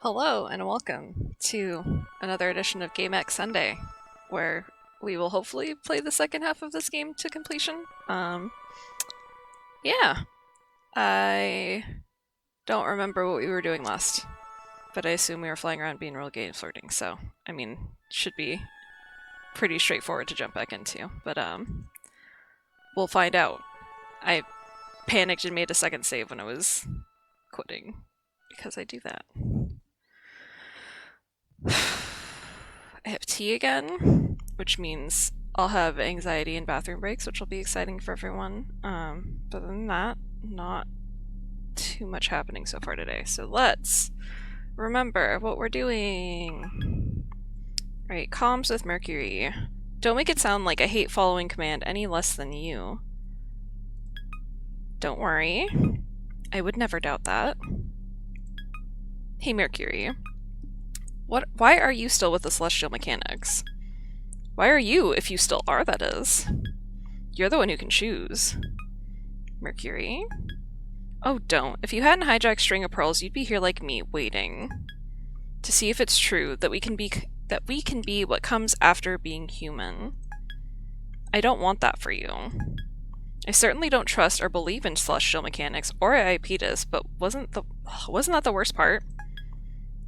Hello and welcome to another edition of GameX Sunday, where we will hopefully play the second half of this game to completion. Yeah, I don't remember what we were doing last, but I assume we were flying around being real gay and flirting. So, I mean, should be pretty straightforward to jump back into. But we'll find out. I panicked and made a second save when I was quitting because I do that. I have tea again, which means I'll have anxiety and bathroom breaks, which will be exciting for everyone. But other than that, not too much happening so far today. So let's remember what we're doing. Right, comms with Mercury. Don't make it sound like I hate following command any less than you. Don't worry. I would never doubt that. Hey, Mercury. Why are you still with the Celestial Mechanics? Why are you, if you still are, that is? You're the one who can choose. Mercury? Oh, don't. If you hadn't hijacked String of Pearls, you'd be here like me, waiting. To see if it's true, that we can be what comes after being human. I don't want that for you. I certainly don't trust or believe in Celestial Mechanics or Iapetus, but wasn't that the worst part?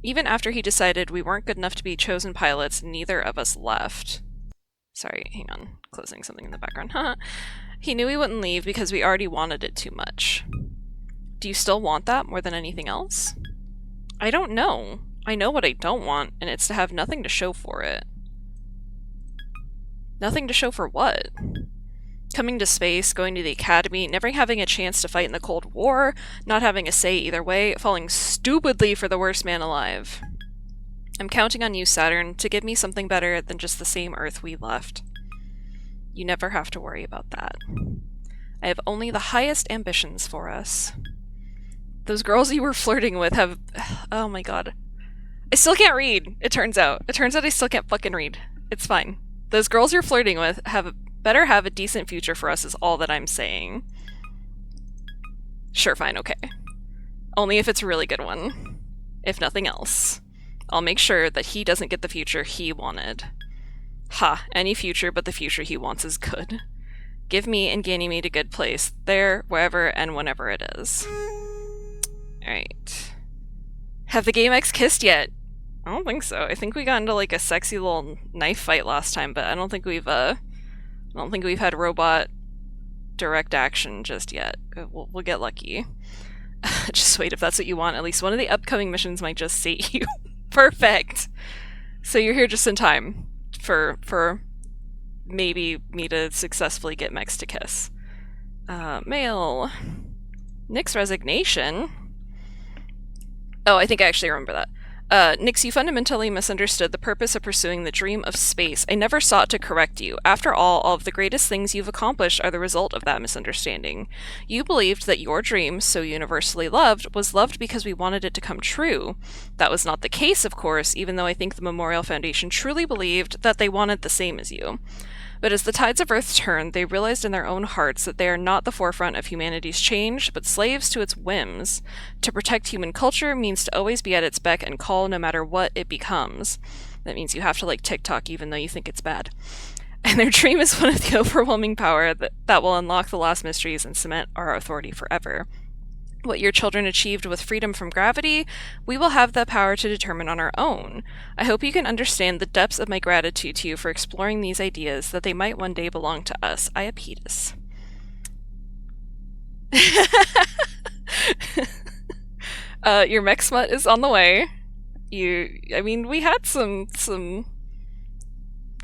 Even after he decided we weren't good enough to be chosen pilots, neither of us left. Sorry, hang on. Closing something in the background. He knew we wouldn't leave because we already wanted it too much. Do you still want that more than anything else? I don't know. I know what I don't want, and it's to have nothing to show for it. Nothing to show for what? Coming to space, going to the academy, never having a chance to fight in the Cold War, not having a say either way, falling stupidly for the worst man alive. I'm counting on you, Saturn, to give me something better than just the same Earth we left. You never have to worry about that. I have only the highest ambitions for us. Those girls you were flirting with have... Oh my god. I still can't read, it turns out. It turns out I still can't fucking read. It's fine. Those girls you're flirting with better have a decent future for us is all that I'm saying. Sure, fine, okay. Only if it's a really good one. If nothing else. I'll make sure that he doesn't get the future he wanted. Ha, any future but the future he wants is good. Give me and Ganymede a good place, there, wherever, and whenever it is. Alright. Have the GameX kissed yet? I don't think so. I think we got into like a sexy little knife fight last time, but I don't think we've had robot direct action just yet. We'll get lucky. Just wait, if that's what you want, at least one of the upcoming missions might just sate you. Perfect! So you're here just in time for maybe me to successfully get Mex to kiss. Mail. Nick's resignation? Oh, I think I actually remember that. Nix, you fundamentally misunderstood the purpose of pursuing the dream of space. I never sought to correct you. After all of the greatest things you've accomplished are the result of that misunderstanding. You believed that your dream, so universally loved, was loved because we wanted it to come true. That was not the case, of course, even though I think the Memorial Foundation truly believed that they wanted the same as you. But as the tides of Earth turned, they realized in their own hearts that they are not the forefront of humanity's change, but slaves to its whims. To protect human culture means to always be at its beck and call no matter what it becomes. That means you have to like TikTok even though you think it's bad. And their dream is one of the overwhelming power that will unlock the lost mysteries and cement our authority forever. What your children achieved with freedom from gravity, we will have the power to determine on our own. I hope you can understand the depths of my gratitude to you for exploring these ideas, that they might one day belong to us. Iapetus. Your mech smut is on the way. We had some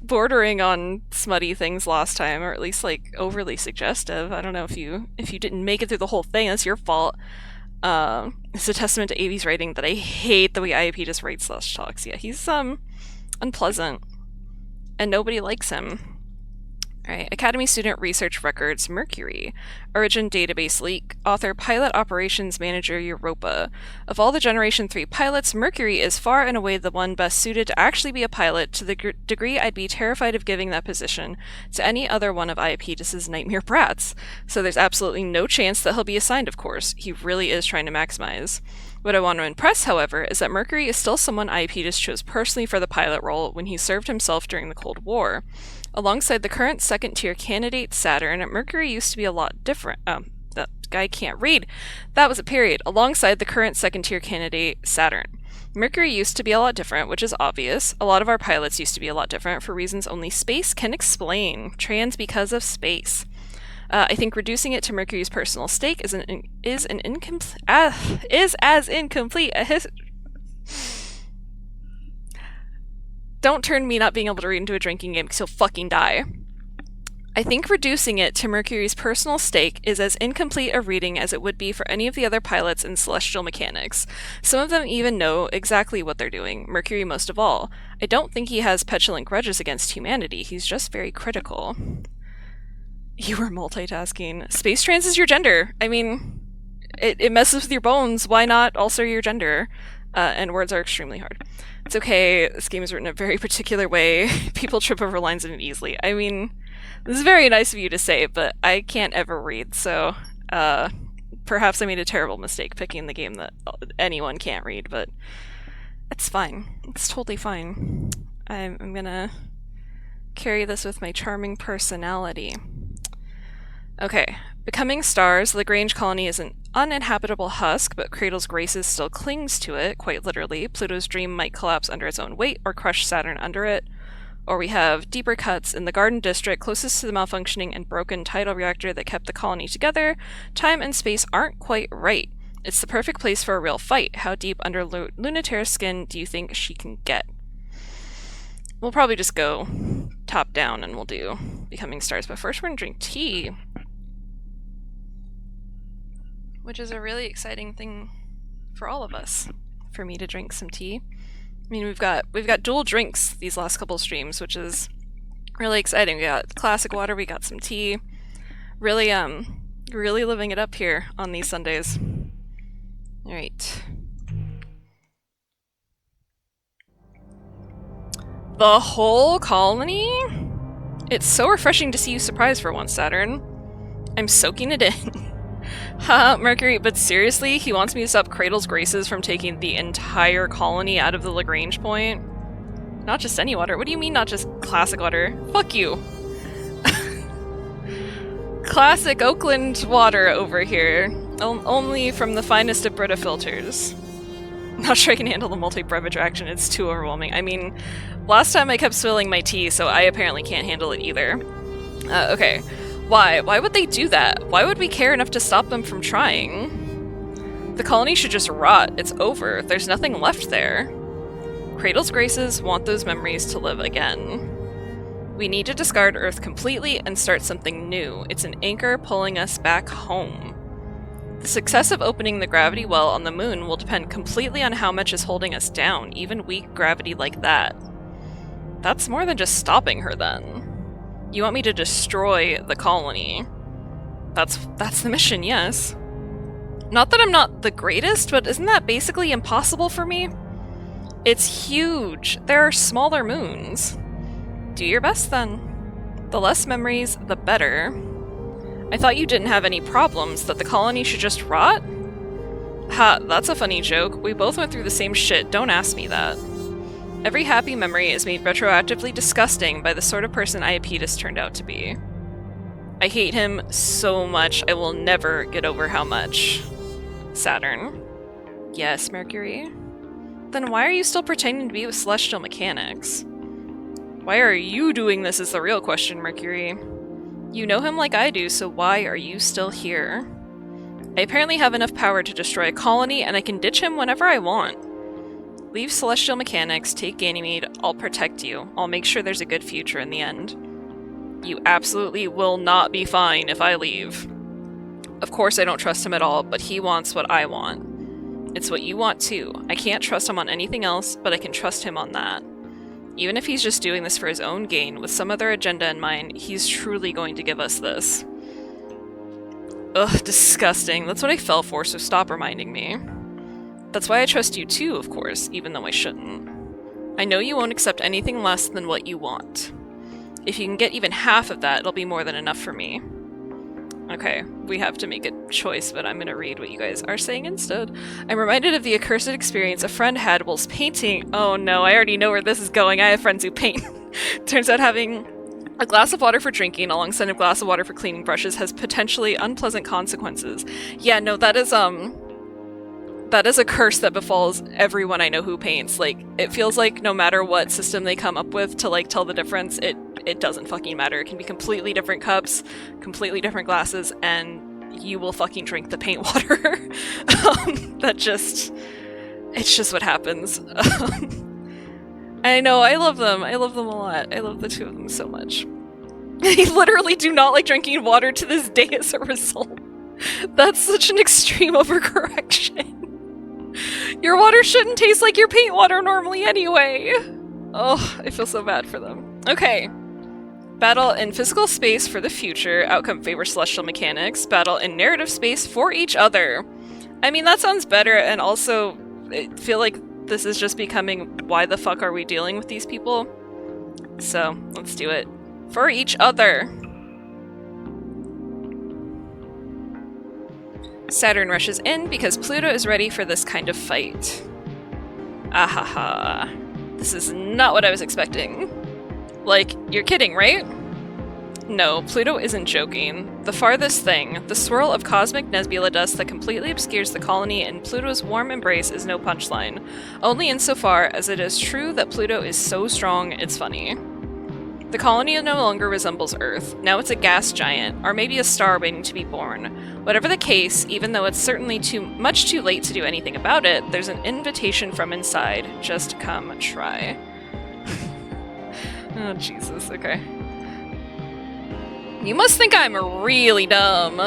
bordering on smutty things last time, or at least like overly suggestive. I don't know if you didn't make it through the whole thing, that's your fault. It's a testament to Avi's writing that I hate the way IAP just writes/talks. Yeah, he's unpleasant. And nobody likes him. Alright, Academy Student Research Records, Mercury. Origin Database Leak. Author, Pilot Operations Manager, Europa. Of all the Generation 3 pilots, Mercury is far and away the one best suited to actually be a pilot, to the degree I'd be terrified of giving that position to any other one of Iapetus's nightmare brats. So there's absolutely no chance that he'll be assigned, of course. He really is trying to maximize. What I want to impress, however, is that Mercury is still someone Iapetus chose personally for the pilot role when he served himself during the Cold War. Alongside the current second-tier candidate, Saturn, Mercury used to be a lot different. That guy can't read. That was a period. Alongside the current second-tier candidate, Saturn. Mercury used to be a lot different, which is obvious. A lot of our pilots used to be a lot different for reasons only space can explain. Trans because of space. I think reducing it to Mercury's personal stake is as incomplete a Don't turn me not being able to read into a drinking game because you'll fucking die. I think reducing it to Mercury's personal stake is as incomplete a reading as it would be for any of the other pilots in celestial mechanics. Some of them even know exactly what they're doing, Mercury most of all. I don't think he has petulant grudges against humanity, he's just very critical. You were multitasking. Space trans is your gender. I mean, it messes with your bones. Why not alter your gender? And words are extremely hard. It's okay. This game is written a very particular way. People trip over lines in it easily. I mean, this is very nice of you to say, but I can't ever read, so perhaps I made a terrible mistake picking the game that anyone can't read, but it's fine. It's totally fine. I'm gonna carry this with my charming personality. Okay, becoming stars, Lagrange colony is an uninhabitable husk, but Cradle's Graces still clings to it, quite literally. Pluto's dream might collapse under its own weight, or crush Saturn under it. Or we have deeper cuts in the Garden District, closest to the malfunctioning and broken tidal reactor that kept the colony together. Time and space aren't quite right. It's the perfect place for a real fight. How deep under Lunaterra's skin do you think she can get? We'll probably just go top down and we'll do Becoming Stars, but first we're gonna drink tea. Which is a really exciting thing for all of us, for me to drink some tea. I mean, we've got dual drinks these last couple streams, which is really exciting. We got classic water, we got some tea. Really living it up here on these Sundays. All right. The whole colony? It's so refreshing to see you surprised for once, Saturn. I'm soaking it in. Haha, Mercury, but seriously, he wants me to stop Cradle's Graces from taking the entire colony out of the Lagrange point? Not just any water. What do you mean not just classic water? Fuck you. Classic Oakland water over here. Only from the finest of Brita filters. Not sure I can handle the multi-beverage action, it's too overwhelming. I mean, last time I kept spilling my tea, so I apparently can't handle it either. Okay. Why? Why would they do that? Why would we care enough to stop them from trying? The colony should just rot. It's over. There's nothing left there. Cradle's Graces want those memories to live again. We need to discard Earth completely and start something new. It's an anchor pulling us back home. The success of opening the gravity well on the moon will depend completely on how much is holding us down, even weak gravity like that. That's more than just stopping her, then. You want me to destroy the colony. That's the mission, yes. Not that I'm not the greatest, but isn't that basically impossible for me? It's huge. There are smaller moons. Do your best, then. The less memories, the better. I thought you didn't have any problems, that the colony should just rot? Ha, that's a funny joke. We both went through the same shit, don't ask me that. Every happy memory is made retroactively disgusting by the sort of person Iapetus turned out to be. I hate him so much, I will never get over how much. Saturn. Yes, Mercury? Then why are you still pretending to be with celestial mechanics? Why are you doing this is the real question, Mercury. You know him like I do, so why are you still here? I apparently have enough power to destroy a colony, and I can ditch him whenever I want. Leave celestial mechanics, take Ganymede, I'll protect you. I'll make sure there's a good future in the end. You absolutely will not be fine if I leave. Of course I don't trust him at all, but he wants what I want. It's what you want too. I can't trust him on anything else, but I can trust him on that. Even if he's just doing this for his own gain, with some other agenda in mind, he's truly going to give us this. Ugh, disgusting. That's what I fell for, so stop reminding me. That's why I trust you too, of course, even though I shouldn't. I know you won't accept anything less than what you want. If you can get even half of that, it'll be more than enough for me. Okay, we have to make a choice, but I'm gonna read what you guys are saying instead. I'm reminded of the accursed experience a friend had whilst painting. Oh no, I already know where this is going. I have friends who paint. Turns out having a glass of water for drinking alongside a glass of water for cleaning brushes has potentially unpleasant consequences. Yeah, no, that is a curse that befalls everyone I know who paints. Like, it feels like no matter what system they come up with to, like, tell the difference, it doesn't fucking matter. It can be completely different cups, completely different glasses, and you will fucking drink the paint water. It's just what happens. I know, I love them. I love them a lot. I love the two of them so much. I literally do not like drinking water to this day as a result. That's such an extreme overcorrection. Your water shouldn't taste like your paint water normally anyway. Oh, I feel so bad for them. Okay. Battle in physical space for the future. Outcome favors celestial mechanics. Battle in narrative space for each other. I mean, that sounds better, and also I feel like this is just becoming, why the fuck are we dealing with these people? So, let's do it. For each other. Saturn rushes in because Pluto is ready for this kind of fight. Ahaha. This is not what I was expecting. Like, you're kidding, right? No, Pluto isn't joking. The farthest thing, the swirl of cosmic nebula dust that completely obscures the colony in Pluto's warm embrace, is no punchline. Only insofar as it is true that Pluto is so strong, it's funny. The colony no longer resembles Earth. Now it's a gas giant, or maybe a star waiting to be born. Whatever the case, even though it's certainly much too late to do anything about it, there's an invitation from inside. Just come try. Oh, Jesus, okay. You must think I'm really dumb.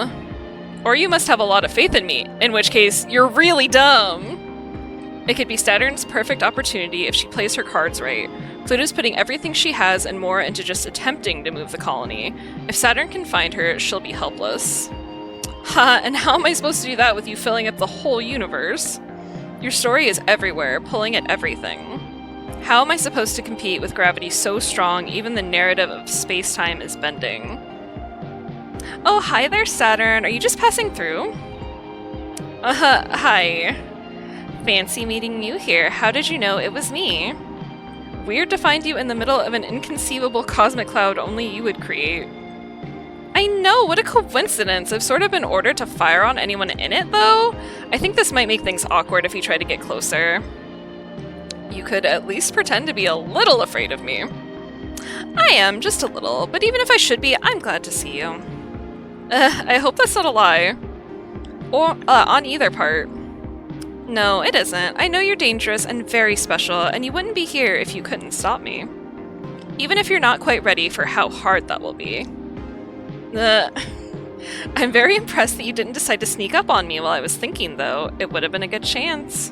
Or you must have a lot of faith in me, in which case, you're really dumb. It could be Saturn's perfect opportunity if she plays her cards right. Pluto's putting everything she has and more into just attempting to move the colony. If Saturn can find her, she'll be helpless. Ha, and how am I supposed to do that with you filling up the whole universe? Your story is everywhere, pulling at everything. How am I supposed to compete with gravity so strong even the narrative of space-time is bending? Oh, hi there, Saturn. Are you just passing through? Hi. Fancy meeting you here. How did you know it was me? Weird to find you in the middle of an inconceivable cosmic cloud only you would create. I know, what a coincidence. I've sort of been ordered to fire on anyone in it, though. I think this might make things awkward if you try to get closer. You could at least pretend to be a little afraid of me. I am, just a little, but even if I should be, I'm glad to see you. I hope that's not a lie. Or, on either part. No, it isn't. I know you're dangerous and very special, and you wouldn't be here if you couldn't stop me. Even if you're not quite ready for how hard that will be. I'm very impressed that you didn't decide to sneak up on me while I was thinking, though. It would have been a good chance.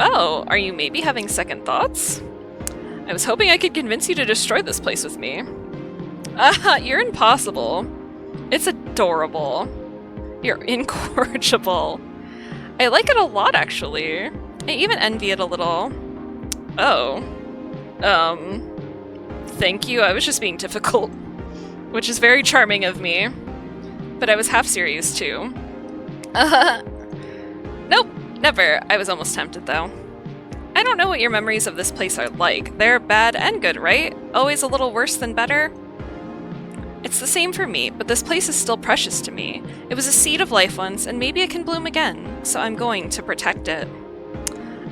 Oh, are you maybe having second thoughts? I was hoping I could convince you to destroy this place with me. You're impossible. It's adorable. You're incorrigible. I like it a lot, actually. I even envy it a little. Oh. Thank you, I was just being difficult. Which is very charming of me. But I was half serious, too. Nope, never. I was almost tempted, though. I don't know what your memories of this place are like. They're bad and good, right? Always a little worse than better? It's the same for me, but this place is still precious to me. It was a seed of life once, and maybe it can bloom again, so I'm going to protect it.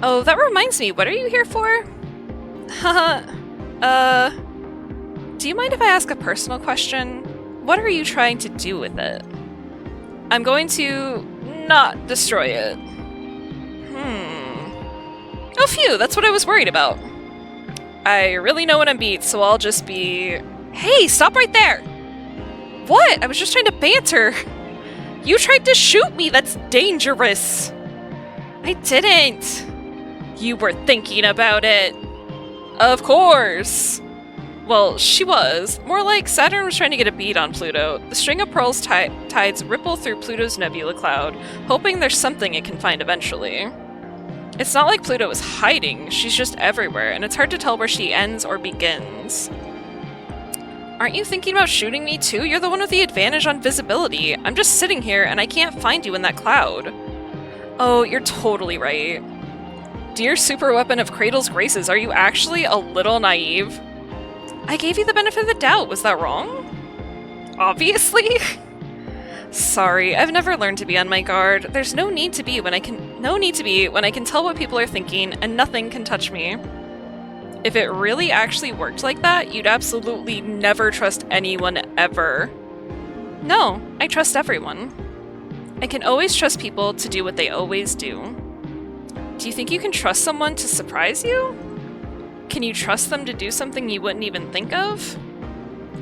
Oh, that reminds me, what are you here for? Do you mind if I ask a personal question? What are you trying to do with it? I'm going to not destroy it. Oh phew, that's what I was worried about. I really know what I'm beat, so I'll just be... Hey, stop right there! What? I was just trying to banter. You tried to shoot me, that's dangerous. I didn't. You were thinking about it. Of course. Well, she was. More like Saturn was trying to get a bead on Pluto. The string of pearls tides ripple through Pluto's nebula cloud, hoping there's something it can find eventually. It's not like Pluto is hiding, she's just everywhere, and it's hard to tell where she ends or begins. Aren't you thinking about shooting me too? You're the one with the advantage on visibility. I'm just sitting here and I can't find you in that cloud. Oh, you're totally right. Dear super weapon of Cradle's Graces, are you actually a little naive? I gave you the benefit of the doubt, was that wrong? Obviously? Sorry, I've never learned to be on my guard. There's no need to be when I can tell what people are thinking and nothing can touch me. If it really actually worked like that, you'd absolutely never trust anyone ever. No, I trust everyone. I can always trust people to do what they always do. Do you think you can trust someone to surprise you? Can you trust them to do something you wouldn't even think of?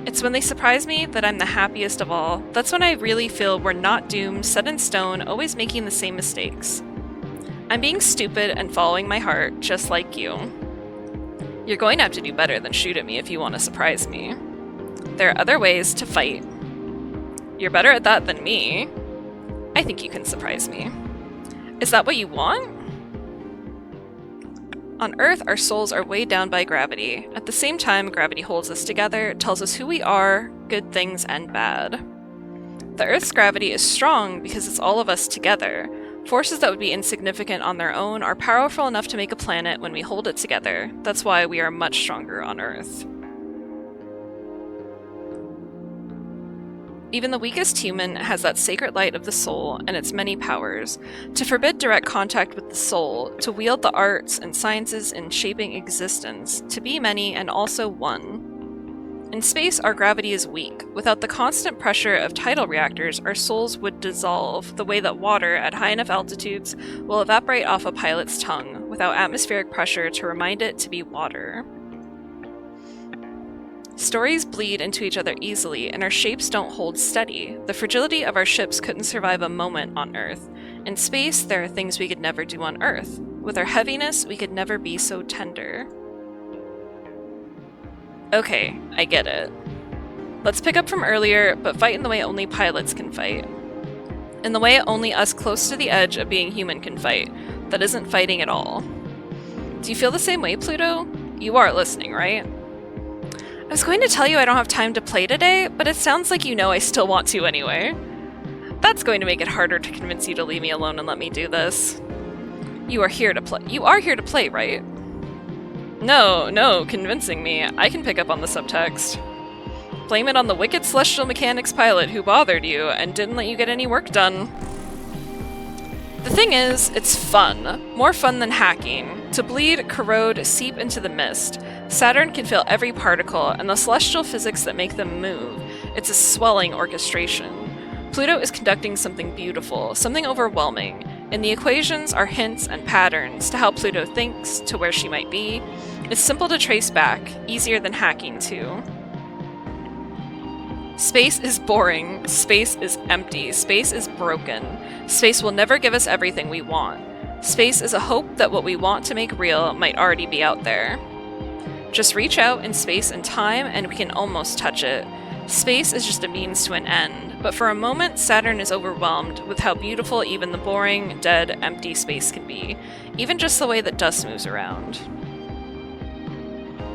It's when they surprise me that I'm the happiest of all. That's when I really feel we're not doomed, set in stone, always making the same mistakes. I'm being stupid and following my heart, just like you. You're going to have to do better than shoot at me if you want to surprise me. There are other ways to fight. You're better at that than me. I think you can surprise me. Is that what you want? On Earth, our souls are weighed down by gravity. At the same time, gravity holds us together, tells us who we are, good things and bad. The Earth's gravity is strong because it's all of us together. Forces that would be insignificant on their own are powerful enough to make a planet when we hold it together. That's why we are much stronger on Earth. Even the weakest human has that sacred light of the soul and its many powers. To forbid direct contact with the soul, to wield the arts and sciences in shaping existence, to be many and also one. In space, our gravity is weak. Without the constant pressure of tidal reactors, our souls would dissolve, the way that water at high enough altitudes will evaporate off a pilot's tongue, without atmospheric pressure to remind it to be water. Stories bleed into each other easily, and our shapes don't hold steady. The fragility of our ships couldn't survive a moment on Earth. In space, there are things we could never do on Earth. With our heaviness, we could never be so tender. Okay, I get it. Let's pick up from earlier, but fight in the way only pilots can fight. In the way only us close to the edge of being human can fight. That isn't fighting at all. Do you feel the same way, Pluto? You are listening, right? I was going to tell you I don't have time to play today, but it sounds like you know I still want to anyway. That's going to make it harder to convince you to leave me alone and let me do this. You are here to play. You are here to play, right? No, convincing me. I can pick up on the subtext. Blame it on the wicked celestial mechanics pilot who bothered you and didn't let you get any work done. The thing is, it's fun. More fun than hacking. To bleed, corrode, seep into the mist. Saturn can feel every particle and the celestial physics that make them move. It's a swelling orchestration. Pluto is conducting something beautiful, something overwhelming. In the equations are hints and patterns to how Pluto thinks, to where she might be. It's simple to trace back, easier than hacking too. Space is boring, space is empty, space is broken. Space will never give us everything we want. Space is a hope that what we want to make real might already be out there. Just reach out in space and time and we can almost touch it. Space is just a means to an end, but for a moment Saturn is overwhelmed with how beautiful even the boring, dead, empty space can be, even just the way that dust moves around.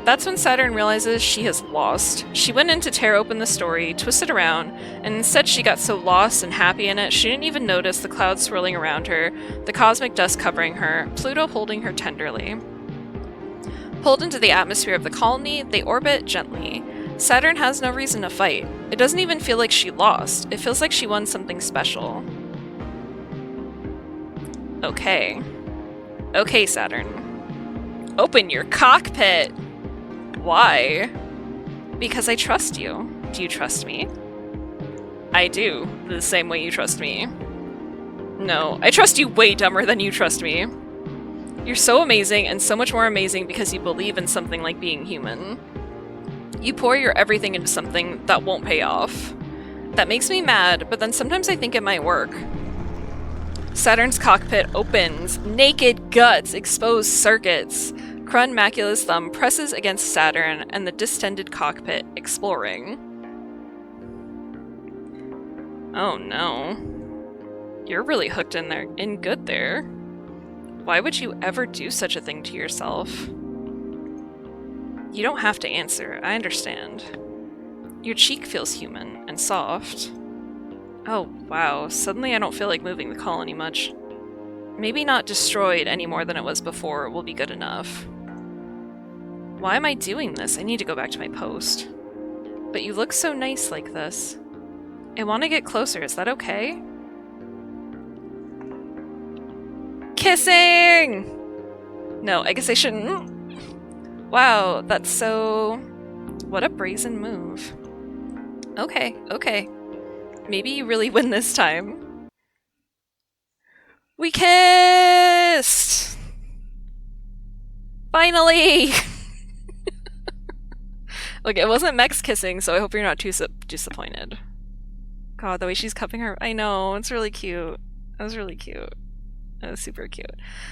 That's when Saturn realizes she has lost. She went in to tear open the story, twist it around, and instead she got so lost and happy in it she didn't even notice the clouds swirling around her, the cosmic dust covering her, Pluto holding her tenderly. Pulled into the atmosphere of the colony, they orbit gently. Saturn has no reason to fight. It doesn't even feel like she lost. It feels like she won something special. Okay. Okay, Saturn. Open your cockpit! Why? Because I trust you. Do you trust me? I do, the same way you trust me. No, I trust you way dumber than you trust me. You're so amazing, and so much more amazing because you believe in something like being human. You pour your everything into something that won't pay off. That makes me mad, but then sometimes I think it might work. Saturn's cockpit opens. Naked guts, exposed circuits. Krun Macula's thumb presses against Saturn and the distended cockpit, exploring. Oh no. You're really hooked in there, in good there. Why would you ever do such a thing to yourself? You don't have to answer, I understand. Your cheek feels human and soft. Oh, wow. Suddenly I don't feel like moving the colony much. Maybe not destroyed any more than it was before will be good enough. Why am I doing this? I need to go back to my post. But you look so nice like this. I want to get closer. Is that okay? Kissing! No, I guess I shouldn't. Wow, that's so... What a brazen move. Okay, okay. Maybe you really win this time. We kissed! Finally! Look, it wasn't Mex kissing, so I hope you're not too disappointed. God, the way she's cupping her... I know, it's really cute. That was really cute. That was super cute.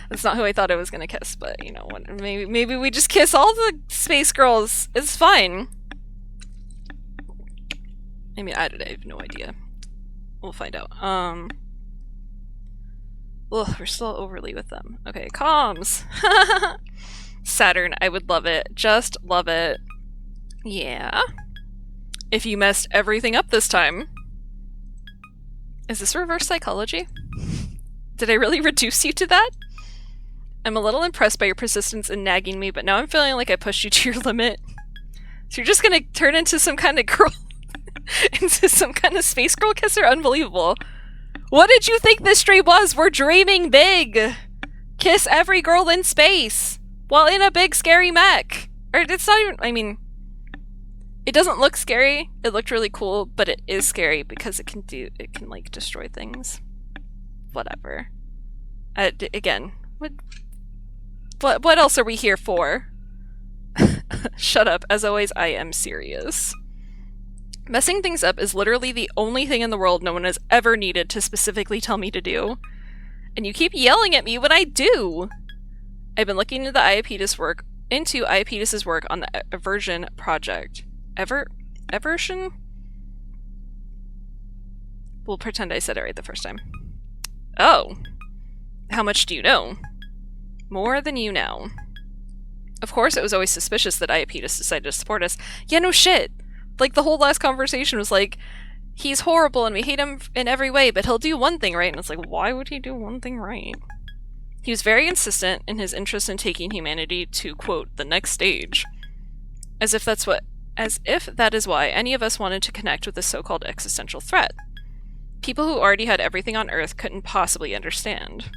That's not who I thought I was gonna kiss, but you know, maybe we just kiss all the space girls. It's fine. I mean, I have no idea. We'll find out. Ugh, we're still overly with them. Okay, comms. Saturn, I would love it. Just love it. Yeah. If you messed everything up this time. Is this reverse psychology? Did I really reduce you to that? I'm a little impressed by your persistence in nagging me, but now I'm feeling like I pushed you to your limit. So you're just gonna turn into some kind of girl... into some kind of space girl kisser? Unbelievable. What did you think this stream was? We're dreaming big! Kiss every girl in space! While in a big scary mech! Or it's not even... I mean... It doesn't look scary. It looked really cool, but it is scary because it can like destroy things. Whatever. Again, what else are we here for? Shut up. As always, I am serious. Messing things up is literally the only thing in the world no one has ever needed to specifically tell me to do. And you keep yelling at me when I do! I've been looking into Iapetus' work on the Eversion project. Eversion? We'll pretend I said it right the first time. Oh. How much do you know? More than you know. Of course, it was always suspicious that Iapetus decided to support us. Yeah, no shit! Like, the whole last conversation was like, he's horrible and we hate him in every way, but he'll do one thing right. And it's like, why would he do one thing right? He was very insistent in his interest in taking humanity to, quote, the next stage. As if that is why any of us wanted to connect with this so-called existential threat. People who already had everything on Earth couldn't possibly understand.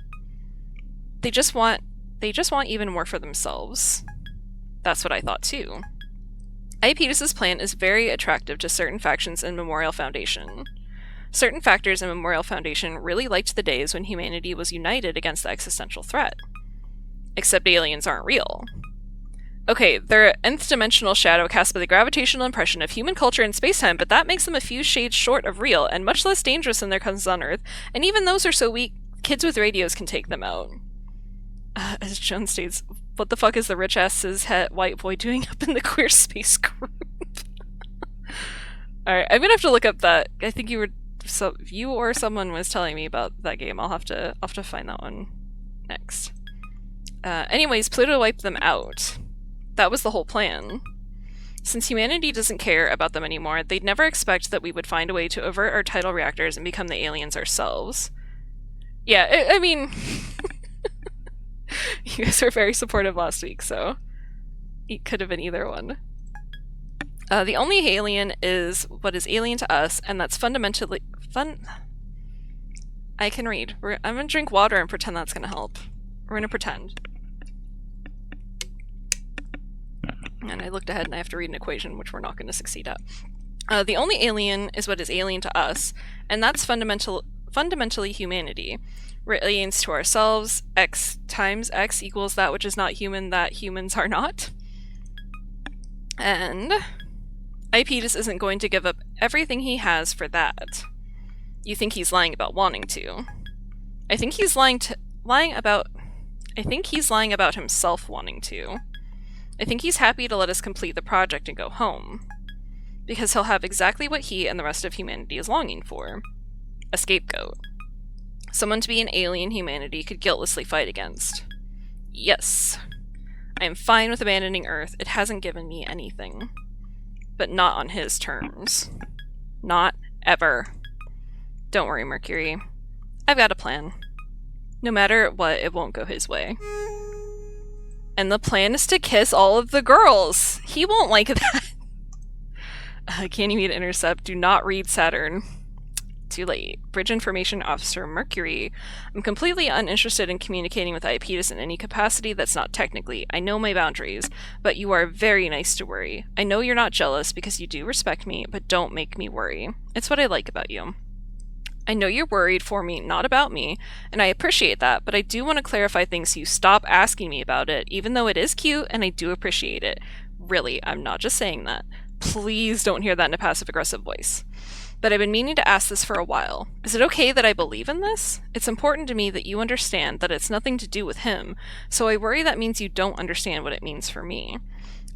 They just want even more for themselves. That's what I thought too. Iapetus' plan is very attractive to certain factions in Memorial Foundation. Certain factors in Memorial Foundation really liked the days when humanity was united against the existential threat. Except aliens aren't real. Okay, they're an nth-dimensional shadow cast by the gravitational impression of human culture and spacetime, but that makes them a few shades short of real, and much less dangerous than their cousins on Earth, and even those are so weak, kids with radios can take them out. As Joan states, what the fuck is the rich-ass cis-het white boy doing up in the queer space group? Alright, I'm gonna have to look up that. I think you or someone was telling me about that game. I'll have to find that one next. Anyways, Pluto wiped them out. That was the whole plan. Since humanity doesn't care about them anymore, they'd never expect that we would find a way to avert our tidal reactors and become the aliens ourselves. Yeah, I mean... You guys were very supportive last week, so... It could have been either one. The only alien is what is alien to us, and that's fundamentally... I can read. I'm gonna drink water and pretend that's gonna help. We're gonna pretend. And I looked ahead and I have to read an equation, which we're not going to succeed at. The only alien is what is alien to us, and that's fundamentally humanity. We're aliens to ourselves. X times X equals that which is not human that humans are not. And Iapetus isn't going to give up everything he has for that. You think he's lying about wanting to. I think he's lying about himself wanting to. I think he's happy to let us complete the project and go home. Because he'll have exactly what he and the rest of humanity is longing for. A scapegoat. Someone to be an alien humanity could guiltlessly fight against. Yes. I am fine with abandoning Earth. It hasn't given me anything. but not on his terms. Not ever. Don't worry, Mercury. I've got a plan. No matter what, it won't go his way. And the plan is to kiss all of the girls. He won't like that. Can you meet Intercept? Do not read Saturn. Too late. Bridge Information Officer Mercury. I'm completely uninterested in communicating with Iapetus in any capacity that's not technically. I know my boundaries, but you are very nice to worry. I know you're not jealous because you do respect me, but don't make me worry. It's what I like about you. I know you're worried for me, not about me, and I appreciate that, but I do want to clarify things so you stop asking me about it, even though it is cute and I do appreciate it. Really, I'm not just saying that. Please don't hear that in a passive-aggressive voice. But I've been meaning to ask this for a while. Is it okay that I believe in this? It's important to me that you understand that it's nothing to do with him, so I worry that means you don't understand what it means for me.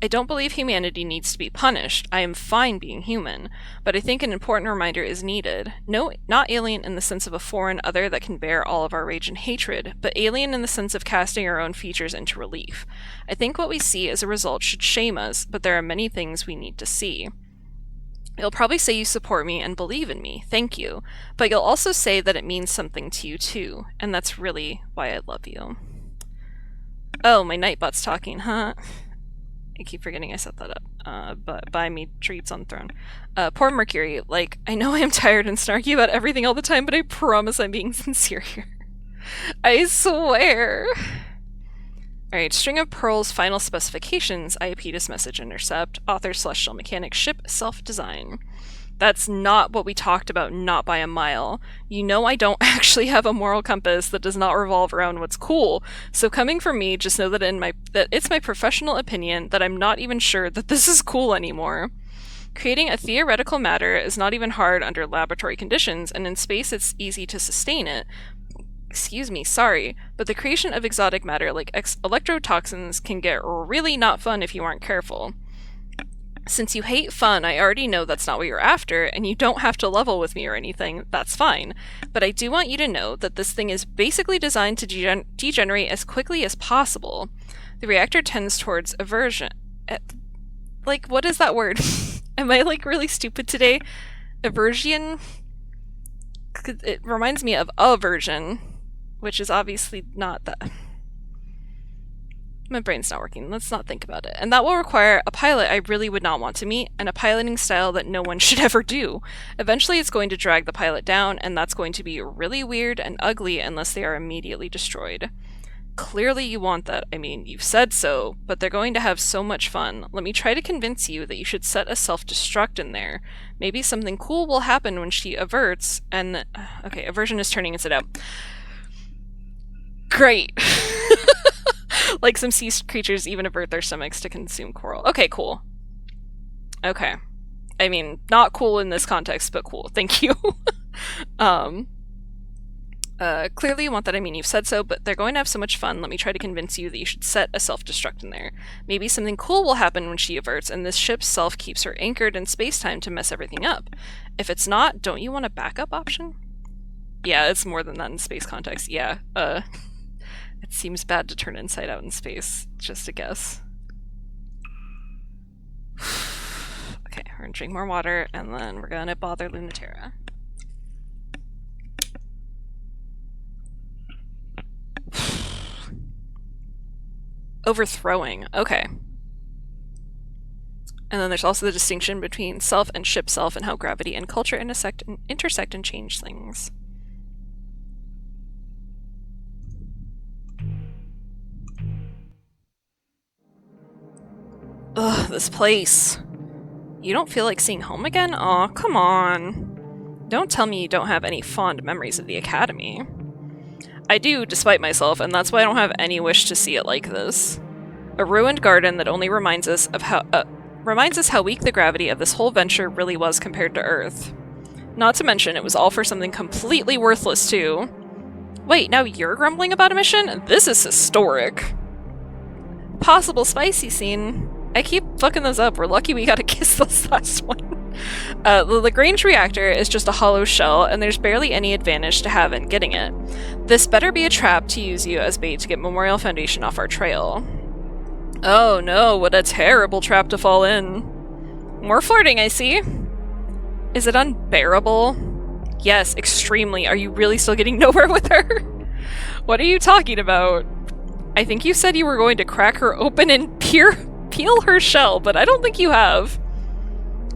I don't believe humanity needs to be punished. I am fine being human, but I think an important reminder is needed. No, not alien in the sense of a foreign other that can bear all of our rage and hatred, but alien in the sense of casting our own features into relief. I think what we see as a result should shame us, but there are many things we need to see. You'll probably say you support me and believe in me, thank you, but you'll also say that it means something to you too, and that's really why I love you. Oh, my Nightbot's talking, huh? I keep forgetting I set that up. But buy me treats on throne. Poor Mercury, like, I know I am tired and snarky about everything all the time, but I promise I'm being sincere here. I swear. Alright, String of Pearls final specifications, Iapetus message intercept, author Celestial Mechanic, ship self-design. That's not what we talked about, not by a mile. You know I don't actually have a moral compass that does not revolve around what's cool, so coming from me, just know that it's my professional opinion that I'm not even sure that this is cool anymore. Creating a theoretical matter is not even hard under laboratory conditions, and in space it's easy to sustain it. Excuse me, sorry, but the creation of exotic matter like electrotoxins can get really not fun if you aren't careful. Since you hate fun, I already know that's not what you're after, and you don't have to level with me or anything, that's fine. But I do want you to know that this thing is basically designed to degenerate as quickly as possible. The reactor tends towards aversion. Like, what is that word? Am I, like, really stupid today? Aversion? It reminds me of aversion, which is obviously not that. My brain's not working. Let's not think about it. And that will require a pilot I really would not want to meet, and a piloting style that no one should ever do. Eventually it's going to drag the pilot down, and that's going to be really weird and ugly unless they are immediately destroyed. Clearly you want that. I mean, you've said so, but they're going to have so much fun. Let me try to convince you that you should set a self-destruct in there. Maybe something cool will happen when she averts, and... Okay, aversion is turning inside out. Great! Like some sea creatures even avert their stomachs to consume coral. Okay, cool. Okay. I mean, not cool in this context, but cool. Thank you. Clearly you want that. I mean, you've said so, but they're going to have so much fun. Let me try to convince you that you should set a self-destruct in there. Maybe something cool will happen when she averts, and this ship's self keeps her anchored in space-time to mess everything up. If it's not, don't you want a backup option? Yeah, it's more than that in space context. Yeah, it seems bad to turn inside out in space. Just a guess. Okay, we're gonna drink more water, and then we're gonna bother Lunaterra. Overthrowing. Okay. And then there's also the distinction between self and ship self and how gravity and culture intersect and change things. Ugh, this place. You don't feel like seeing home again? Aw, come on. Don't tell me you don't have any fond memories of the Academy. I do, despite myself, and that's why I don't have any wish to see it like this. A ruined garden that only reminds us how weak the gravity of this whole venture really was compared to Earth. Not to mention, it was all for something completely worthless, too. Wait, now you're grumbling about a mission? This is historic. Possible spicy scene. I keep fucking those up. We're lucky we got a kiss this last one. The Lagrange reactor is just a hollow shell, and there's barely any advantage to have in getting it. This better be a trap to use you as bait to get Memorial Foundation off our trail. Oh no, what a terrible trap to fall in. More flirting, I see. Is it unbearable? Yes, extremely. Are you really still getting nowhere with her? What are you talking about? I think you said you were going to crack her open and peel her shell, but I don't think you have.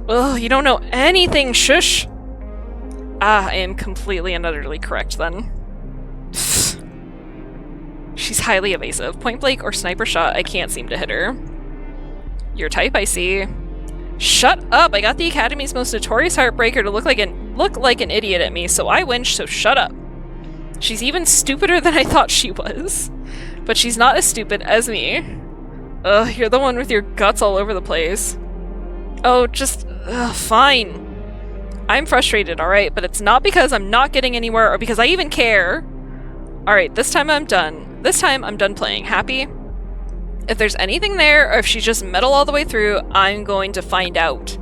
Ugh, you don't know anything, shush! Ah, I am completely and utterly correct then. She's highly evasive. Point blank or sniper shot, I can't seem to hit her. Your type, I see. Shut up! I got the Academy's most notorious heartbreaker to look like an idiot at me, so I win, so shut up. She's even stupider than I thought she was. But she's not as stupid as me. Ugh, you're the one with your guts all over the place. Oh, just... fine. I'm frustrated, alright, but it's not because I'm not getting anywhere or because I even care. Alright, this time I'm done. This time I'm done playing. Happy? If there's anything there, or if she's just metal all the way through, I'm going to find out.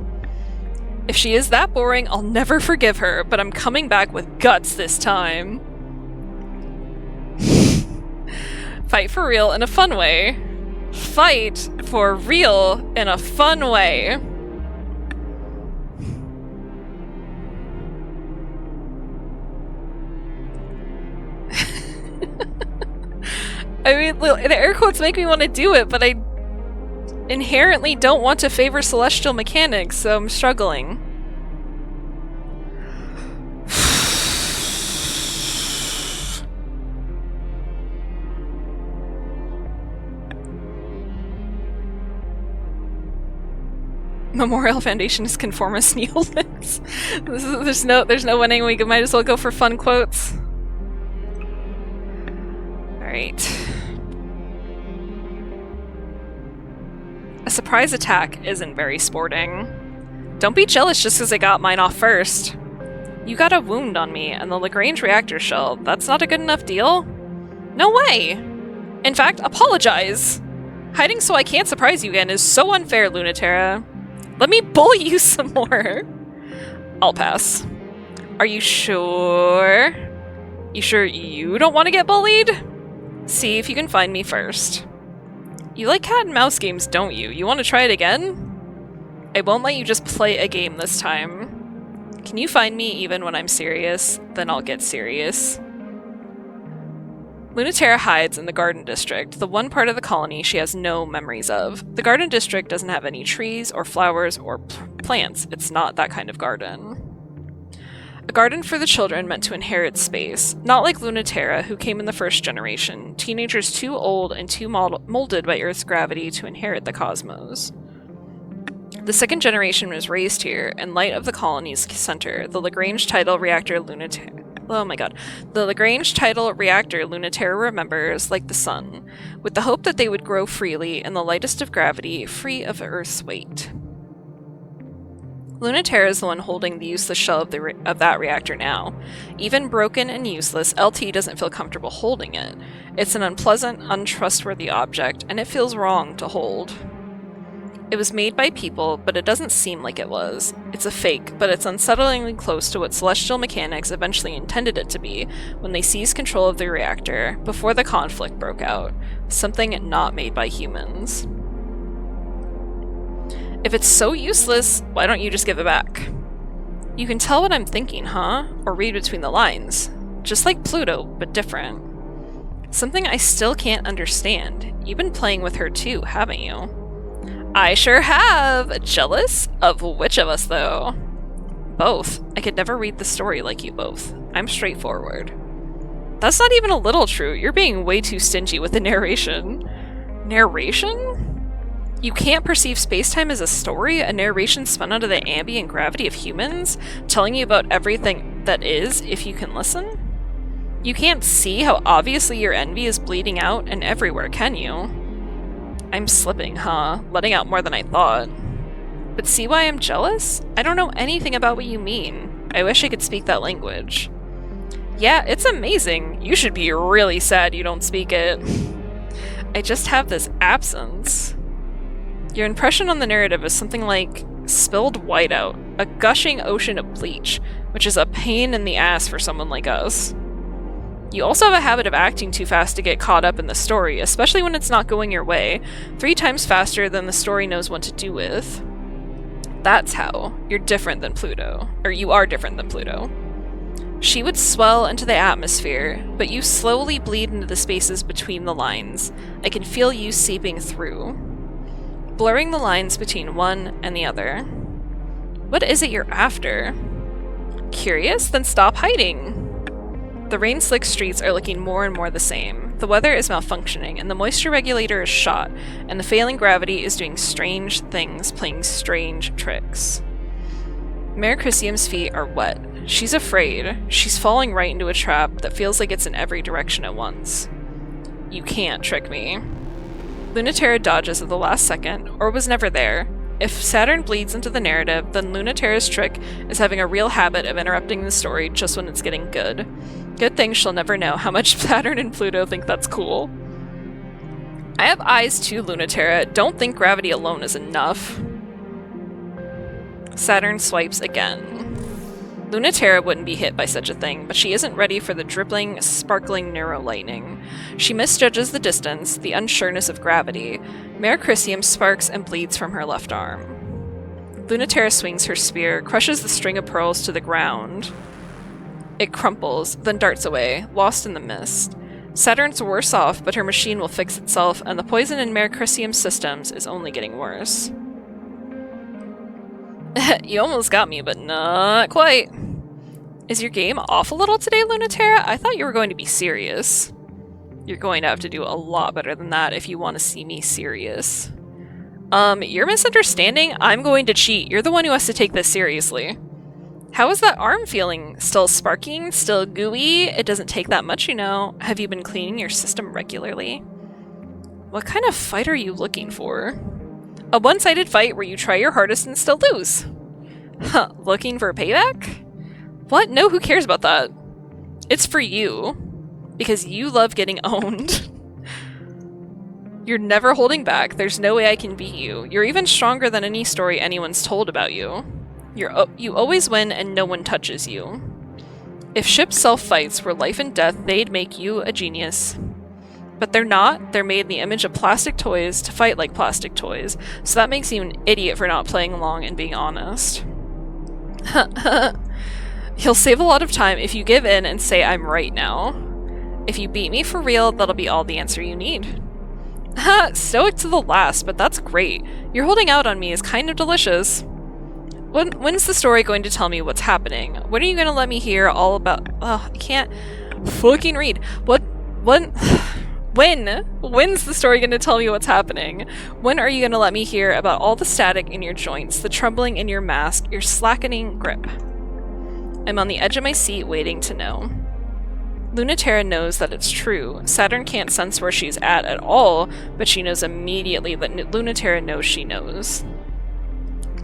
If she is that boring, I'll never forgive her, but I'm coming back with guts this time. Fight for real in a fun way. Fight for real in a fun way. I mean, the air quotes make me want to do it, but I inherently don't want to favor celestial mechanics, so I'm struggling. Memorial Foundation is conformist neoliths. There's no winning. We might as well go for fun quotes. Alright. A surprise attack isn't very sporting. Don't be jealous just because I got mine off first. You got a wound on me and the Lagrange reactor shell. That's not a good enough deal? No way! In fact, apologize! Hiding so I can't surprise you again is so unfair, Lunaterra. Let me bully you some more. I'll pass. Are you sure? You sure you don't want to get bullied? See if you can find me first. You like cat and mouse games, don't you? You want to try it again? I won't let you just play a game this time. Can you find me even when I'm serious? Then I'll get serious. Lunaterra hides in the Garden District, the one part of the colony she has no memories of. The Garden District doesn't have any trees or flowers or plants. It's not that kind of garden. A garden for the children meant to inherit space, not like Lunaterra, who came in the first generation, teenagers too old and too molded by Earth's gravity to inherit the cosmos. The second generation was raised here, in light of the colony's center, the Lagrange tidal reactor Lunaterra. Oh my god. The Lagrange tidal reactor Lunaterra remembers, like the sun, with the hope that they would grow freely in the lightest of gravity, free of Earth's weight. Lunaterra is the one holding the useless shell of that reactor now. Even broken and useless, LT doesn't feel comfortable holding it. It's an unpleasant, untrustworthy object, and it feels wrong to hold. It was made by people, but it doesn't seem like it was. It's a fake, but it's unsettlingly close to what celestial mechanics eventually intended it to be when they seized control of the reactor, before the conflict broke out. Something not made by humans. If it's so useless, why don't you just give it back? You can tell what I'm thinking, huh? Or read between the lines. Just like Pluto, but different. Something I still can't understand. You've been playing with her too, haven't you? I sure have! Jealous? Of which of us, though? Both. I could never read the story like you both. I'm straightforward. That's not even a little true. You're being way too stingy with the narration. Narration? You can't perceive spacetime as a story? A narration spun under the ambient gravity of humans? Telling you about everything that is, if you can listen? You can't see how obviously your envy is bleeding out and everywhere, can you? I'm slipping, huh? Letting out more than I thought. But see why I'm jealous? I don't know anything about what you mean. I wish I could speak that language. Yeah, it's amazing. You should be really sad you don't speak it. I just have this absence. Your impression on the narrative is something like spilled whiteout, a gushing ocean of bleach, which is a pain in the ass for someone like us. You also have a habit of acting too fast to get caught up in the story, especially when it's not going your way, 3 times faster than the story knows what to do with. That's how. You're different than Pluto. Or you are different than Pluto. She would swell into the atmosphere, but you slowly bleed into the spaces between the lines. I can feel you seeping through, blurring the lines between one and the other. What is it you're after? Curious? Then stop hiding. The rain-slick streets are looking more and more the same. The weather is malfunctioning, and the moisture regulator is shot, and the failing gravity is doing strange things, playing strange tricks. Mare Chrysium's feet are wet. She's afraid. She's falling right into a trap that feels like it's in every direction at once. You can't trick me. Lunaterra dodges at the last second, or was never there. If Saturn bleeds into the narrative, then Lunaterra's trick is having a real habit of interrupting the story just when it's getting good. Good thing she'll never know how much Saturn and Pluto think that's cool. I have eyes too, Lunaterra. Don't think gravity alone is enough. Saturn swipes again. Lunaterra wouldn't be hit by such a thing, but she isn't ready for the dribbling, sparkling neurolightning. She misjudges the distance, the unsureness of gravity. Mare Chrysium sparks and bleeds from her left arm. Lunaterra swings her spear, crushes the string of pearls to the ground. It crumples, then darts away, lost in the mist. Saturn's worse off, but her machine will fix itself, and the poison in Mare Chrysium's systems is only getting worse. You almost got me, but not quite. Is your game off a little today, Lunaterra? I thought you were going to be serious. You're going to have to do a lot better than that if you want to see me serious. You're misunderstanding? I'm going to cheat. You're the one who has to take this seriously. How is that arm feeling? Still sparking? Still gooey? It doesn't take that much, you know. Have you been cleaning your system regularly? What kind of fight are you looking for? A one-sided fight where you try your hardest and still lose. Huh, looking for payback? What? No, who cares about that? It's for you. Because you love getting owned. You're never holding back. There's no way I can beat you. You're even stronger than any story anyone's told about you. You always win and no one touches you. If ship self-fights were life and death, they'd make you a genius. But they're not. They're made in the image of plastic toys to fight like plastic toys, so that makes you an idiot for not playing along and being honest. You'll save a lot of time if you give in and say I'm right now. If you beat me for real, that'll be all the answer you need. Ha! Stoic to the last, but that's great. Your holding out on me is kind of delicious. When's the story going to tell me what's happening? When are you going to let me hear all about... Oh, I can't fucking read. When's the story going to tell me what's happening? When are you going to let me hear about all the static in your joints, the trembling in your mask, your slackening grip? I'm on the edge of my seat waiting to know. Lunaterra knows that it's true. Saturn can't sense where she's at all, but she knows immediately that Lunaterra knows she knows.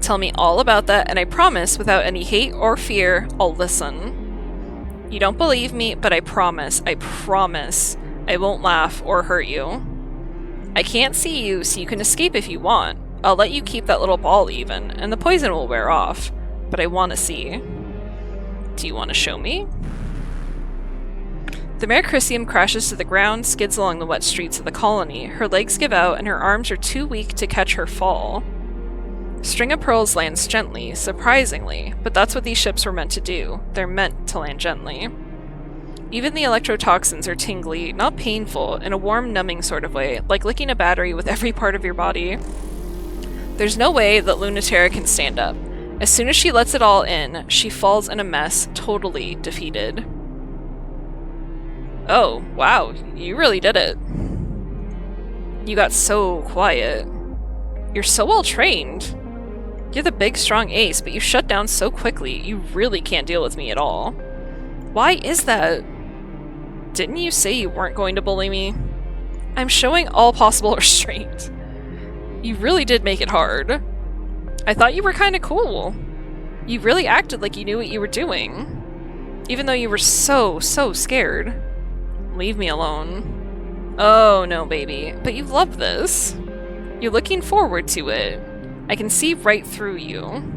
Tell me all about that, and I promise, without any hate or fear, I'll listen. You don't believe me, but I promise, I won't laugh or hurt you. I can't see you, so you can escape if you want. I'll let you keep that little ball even, and the poison will wear off. But I want to see. Do you want to show me? The Mare Chrysium crashes to the ground, skids along the wet streets of the colony. Her legs give out, and her arms are too weak to catch her fall. String of Pearls lands gently, surprisingly, but that's what these ships were meant to do. They're meant to land gently. Even the electrotoxins are tingly, not painful, in a warm, numbing sort of way, like licking a battery with every part of your body. There's no way that Lunaterra can stand up. As soon as she lets it all in, she falls in a mess, totally defeated. Oh, wow, you really did it. You got so quiet. You're so well trained. You're the big, strong ace, but you shut down so quickly, you really can't deal with me at all. Why is that? Didn't you say you weren't going to bully me? I'm showing all possible restraint. You really did make it hard. I thought you were kinda cool. You really acted like you knew what you were doing. Even though you were so scared. Leave me alone. Oh no, baby. But you love this. You're looking forward to it. I can see right through you.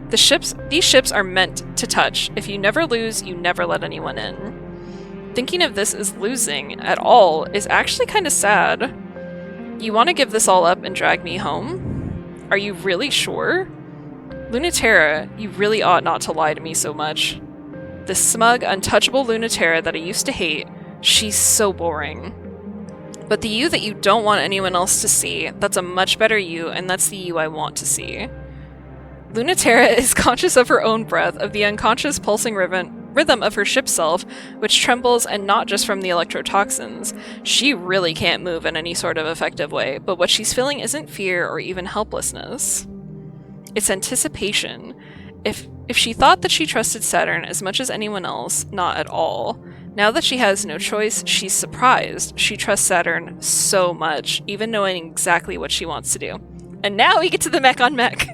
These ships are meant to touch. If you never lose, you never let anyone in. Thinking of this as losing at all is actually kind of sad. You want to give this all up and drag me home? Are you really sure? Lunaterra, you really ought not to lie to me so much. This smug, untouchable Lunaterra that I used to hate, she's so boring. But the you that you don't want anyone else to see, that's a much better you, and that's the you I want to see. Lunaterra is conscious of her own breath, of the unconscious pulsing rhythm of her ship self, which trembles, and not just from the electrotoxins. She really can't move in any sort of effective way, but what she's feeling isn't fear or even helplessness. It's anticipation. If she thought that she trusted Saturn as much as anyone else, not at all. Now that she has no choice, she's surprised. She trusts Saturn so much, even knowing exactly what she wants to do. And now we get to the mech on mech.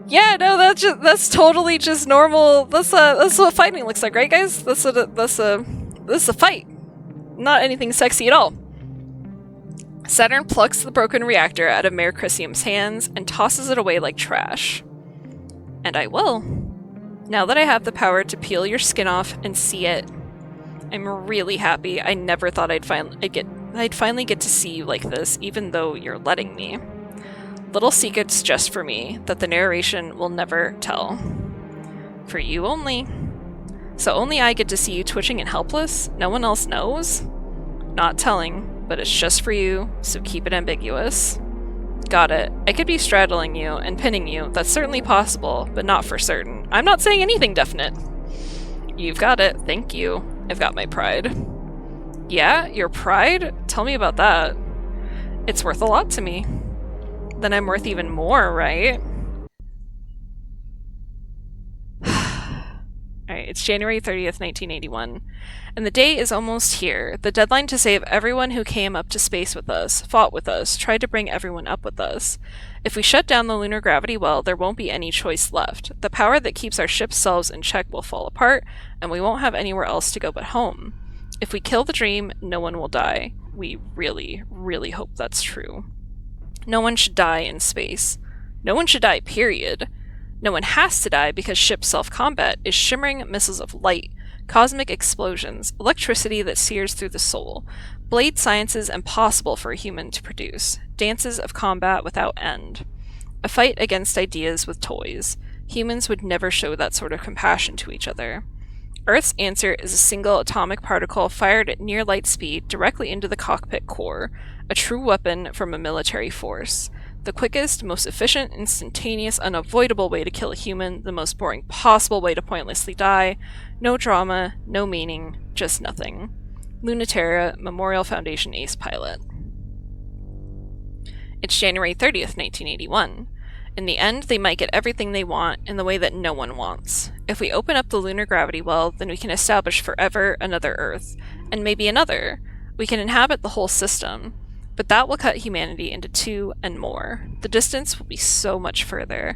Yeah, no, that's totally just normal. That's what fighting looks like, right, guys? This is a fight. Not anything sexy at all. Saturn plucks the broken reactor out of Mayor Chrysium's hands and tosses it away like trash. And I will. Now that I have the power to peel your skin off and see it, I'm really happy. I never thought I'd finally get to see you like this, even though you're letting me. Little secrets just for me that the narration will never tell. For you only. So only I get to see you twitching and helpless? No one else knows? Not telling, but it's just for you, so keep it ambiguous. Got it. I could be straddling you and pinning you. That's certainly possible, but not for certain. I'm not saying anything definite. You've got it. Thank you. I've got my pride. Yeah? Your pride? Tell me about that. It's worth a lot to me. Then I'm worth even more, right? Alright, it's January 30th, 1981. And the day is almost here. The deadline to save everyone who came up to space with us, fought with us, tried to bring everyone up with us. If we shut down the lunar gravity well, there won't be any choice left. The power that keeps our ship's selves in check will fall apart, and we won't have anywhere else to go but home. If we kill the dream, no one will die. We really, really hope that's true. No one should die in space. No one should die, period. No one has to die because ship self-combat is shimmering missiles of light, cosmic explosions, electricity that sears through the soul, blade sciences impossible for a human to produce, dances of combat without end. A fight against ideas with toys. Humans would never show that sort of compassion to each other. Earth's answer is a single atomic particle fired at near light speed directly into the cockpit core, a true weapon from a military force. The quickest, most efficient, instantaneous, unavoidable way to kill a human, the most boring possible way to pointlessly die. No drama, no meaning, just nothing. Lunaterra, Memorial Foundation Ace Pilot. It's January 30th, 1981. In the end, they might get everything they want in the way that no one wants. If we open up the lunar gravity well, then we can establish forever another Earth, and maybe another. We can inhabit the whole system. But that will cut humanity into two and more. The distance will be so much further.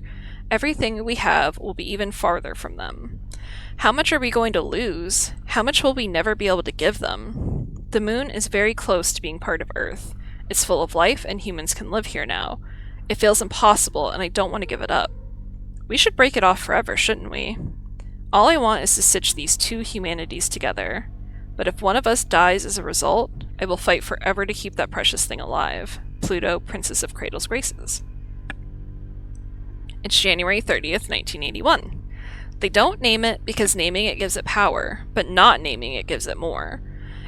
Everything we have will be even farther from them. How much are we going to lose? How much will we never be able to give them? The moon is very close to being part of Earth. It's full of life, and humans can live here now. It feels impossible, and I don't want to give it up. We should break it off forever, shouldn't we? All I want is to stitch these two humanities together. But if one of us dies as a result, I will fight forever to keep that precious thing alive. Pluto, Princess of Cradle's Graces. It's January 30th, 1981. They don't name it because naming it gives it power, but not naming it gives it more.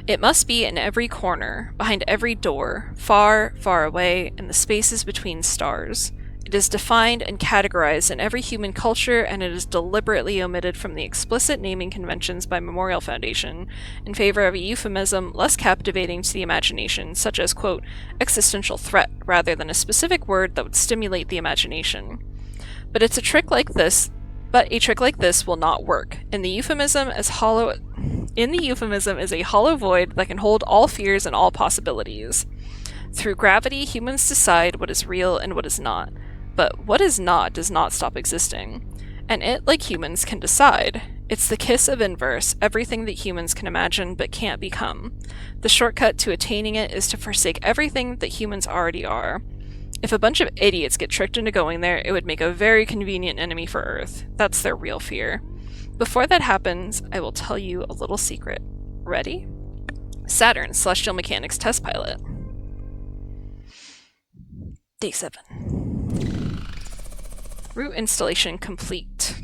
It must be in every corner, behind every door, far, far away, in the spaces between stars. It is defined and categorized in every human culture, and it is deliberately omitted from the explicit naming conventions by Memorial Foundation in favor of a euphemism less captivating to the imagination, such as, quote, existential threat, rather than a specific word that would stimulate the imagination. But a trick like this will not work, and the euphemism is a hollow void that can hold all fears and all possibilities. Through gravity, humans decide what is real and what is not. But what is not does not stop existing. And it, like humans, can decide. It's the kiss of inverse, everything that humans can imagine but can't become. The shortcut to attaining it is to forsake everything that humans already are. If a bunch of idiots get tricked into going there, it would make a very convenient enemy for Earth. That's their real fear. Before that happens, I will tell you a little secret. Ready? Saturn, Celestial Mechanics Test Pilot. Day 7. Route installation complete.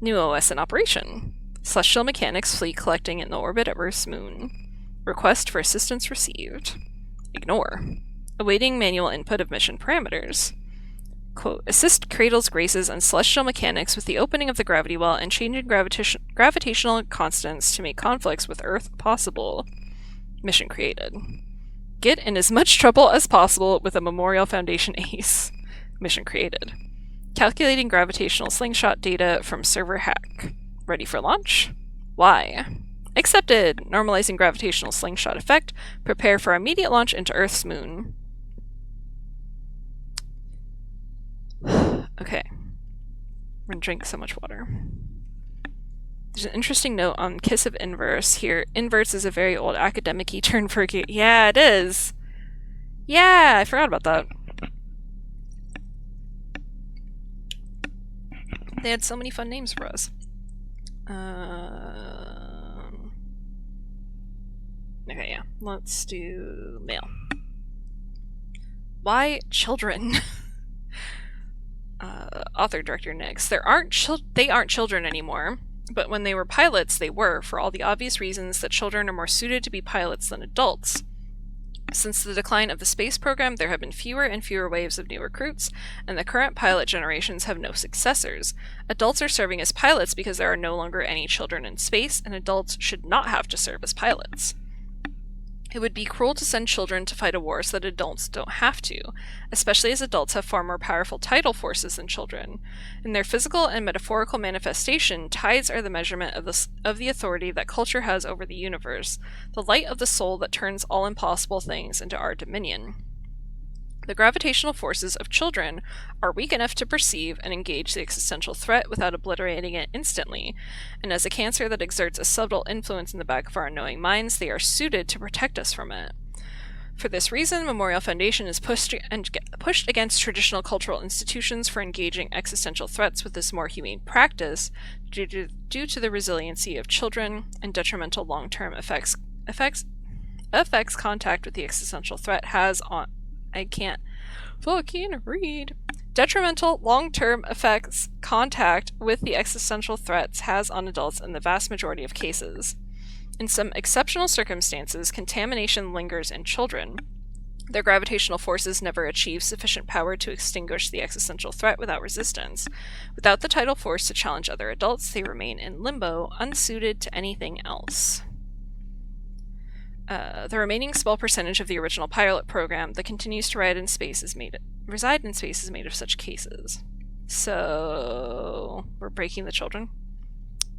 New OS in operation. Celestial Mechanics fleet collecting in the orbit of Earth's moon. Request for assistance received. Ignore. Awaiting manual input of mission parameters. Quote, assist Cradle's Graces and Celestial Mechanics with the opening of the gravity well and changing gravitational constants to make conflicts with Earth possible. Mission created. Get in as much trouble as possible with a Memorial Foundation ace. Mission created. Calculating gravitational slingshot data from server hack. Ready for launch? Why? Accepted! Normalizing gravitational slingshot effect. Prepare for immediate launch into Earth's moon. Okay. I'm gonna drink so much water. There's an interesting note on Kiss of Inverse here. Inverse is a very old academic-y term for a yeah, it is! Yeah, I forgot about that. They had so many fun names for us. Okay, yeah. Let's do mail. Why children? Author Director Nix. They aren't children anymore, but when they were pilots, they were, for all the obvious reasons that children are more suited to be pilots than adults. Since the decline of the space program, there have been fewer and fewer waves of new recruits, and the current pilot generations have no successors. Adults are serving as pilots because there are no longer any children in space, and adults should not have to serve as pilots. It would be cruel to send children to fight a war so that adults don't have to, especially as adults have far more powerful tidal forces than children. In their physical and metaphorical manifestation, tides are the measurement of the authority that culture has over the universe, the light of the soul that turns all impossible things into our dominion. The gravitational forces of children are weak enough to perceive and engage the existential threat without obliterating it instantly, and as a cancer that exerts a subtle influence in the back of our unknowing minds, they are suited to protect us from it. For this reason, Memorial Foundation is pushed against traditional cultural institutions for engaging existential threats with this more humane practice due to the resiliency of children and detrimental long-term effects contact with the existential threat has on... I can't fucking read. Detrimental long-term effects contact with the existential threats has on adults in the vast majority of cases. In some exceptional circumstances, contamination lingers in children. Their gravitational forces never achieve sufficient power to extinguish the existential threat without resistance. Without the tidal force to challenge other adults, they remain in limbo, unsuited to anything else. The remaining small percentage of the original pilot program that continues to reside in space is made of such cases. So we're breaking the children?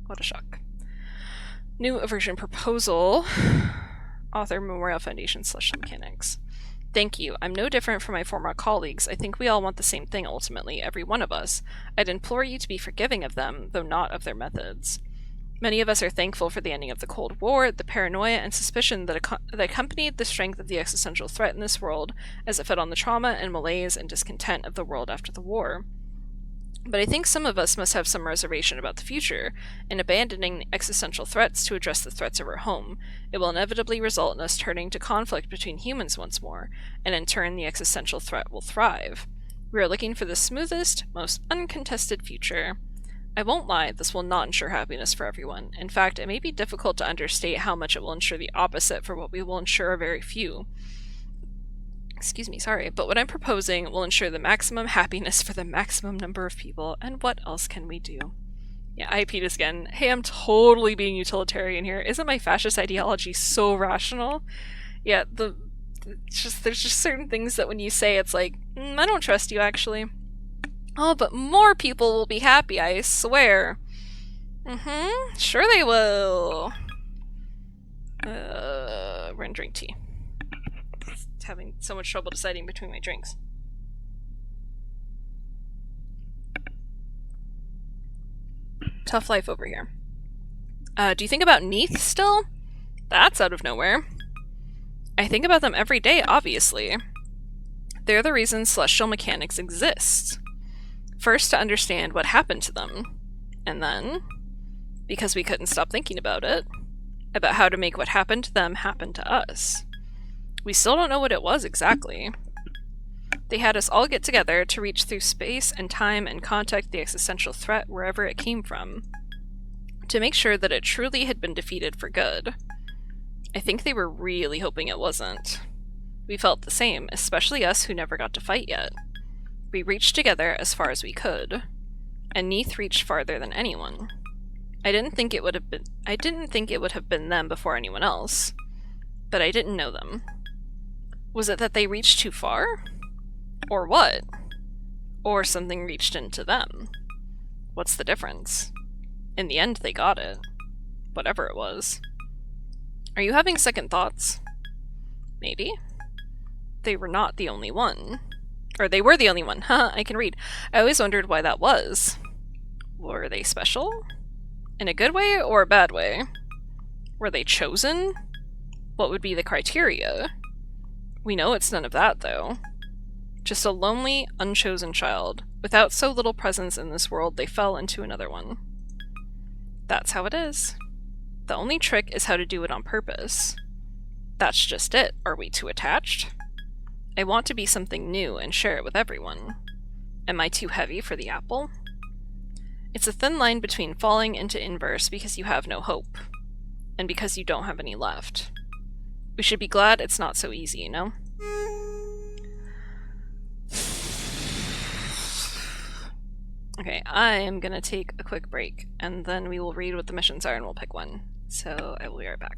What a shock. New aversion proposal. Author Memorial Foundation Celestial Mechanics. Thank you. I'm no different from my former colleagues. I think we all want the same thing ultimately, every one of us. I'd implore you to be forgiving of them, though not of their methods. Many of us are thankful for the ending of the Cold War, the paranoia and suspicion that accompanied the strength of the existential threat in this world, as it fed on the trauma and malaise and discontent of the world after the war. But I think some of us must have some reservation about the future. In abandoning existential threats to address the threats of our home, it will inevitably result in us turning to conflict between humans once more, and in turn the existential threat will thrive. We are looking for the smoothest, most uncontested future. I won't lie, this will not ensure happiness for everyone. In fact, it may be difficult to understate how much it will ensure the opposite for what we will ensure are very few. But what I'm proposing will ensure the maximum happiness for the maximum number of people, and what else can we do? Yeah, I repeat this again. Hey, I'm totally being utilitarian here. Isn't my fascist ideology so rational? Yeah, there's just certain things that when you say, it's like, I don't trust you, actually. Oh, but more people will be happy, I swear. Sure they will. We're gonna drink tea. It's having so much trouble deciding between my drinks. Tough life over here. Do you think about Neath still? That's out of nowhere. I think about them every day, obviously. They're the reason celestial mechanics exists. First, to understand what happened to them, and then, because we couldn't stop thinking about it, about how to make what happened to them happen to us. We still don't know what it was exactly. They had us all get together to reach through space and time and contact the existential threat wherever it came from, to make sure that it truly had been defeated for good. I think they were really hoping it wasn't. We felt the same, especially us who never got to fight yet. We reached together as far as we could, and Neith reached farther than anyone. I didn't think it would have been them before anyone else, but I didn't know them. Was it that they reached too far? Or what? Or something reached into them? What's the difference? In the end, they got it. Whatever it was. Are you having second thoughts? Maybe. They were not the only one. Or they were the only one. Haha, I can read. I always wondered why that was. Were they special? In a good way or a bad way? Were they chosen? What would be the criteria? We know it's none of that, though. Just a lonely, unchosen child. Without so little presence in this world, they fell into another one. That's how it is. The only trick is how to do it on purpose. That's just it. Are we too attached? I want to be something new and share it with everyone. Am I too heavy for the apple? It's a thin line between falling into inverse because you have no hope, and because you don't have any left. We should be glad it's not so easy, you know? Okay, I am gonna take a quick break, and then we will read what the missions are and we'll pick one. So I will be right back.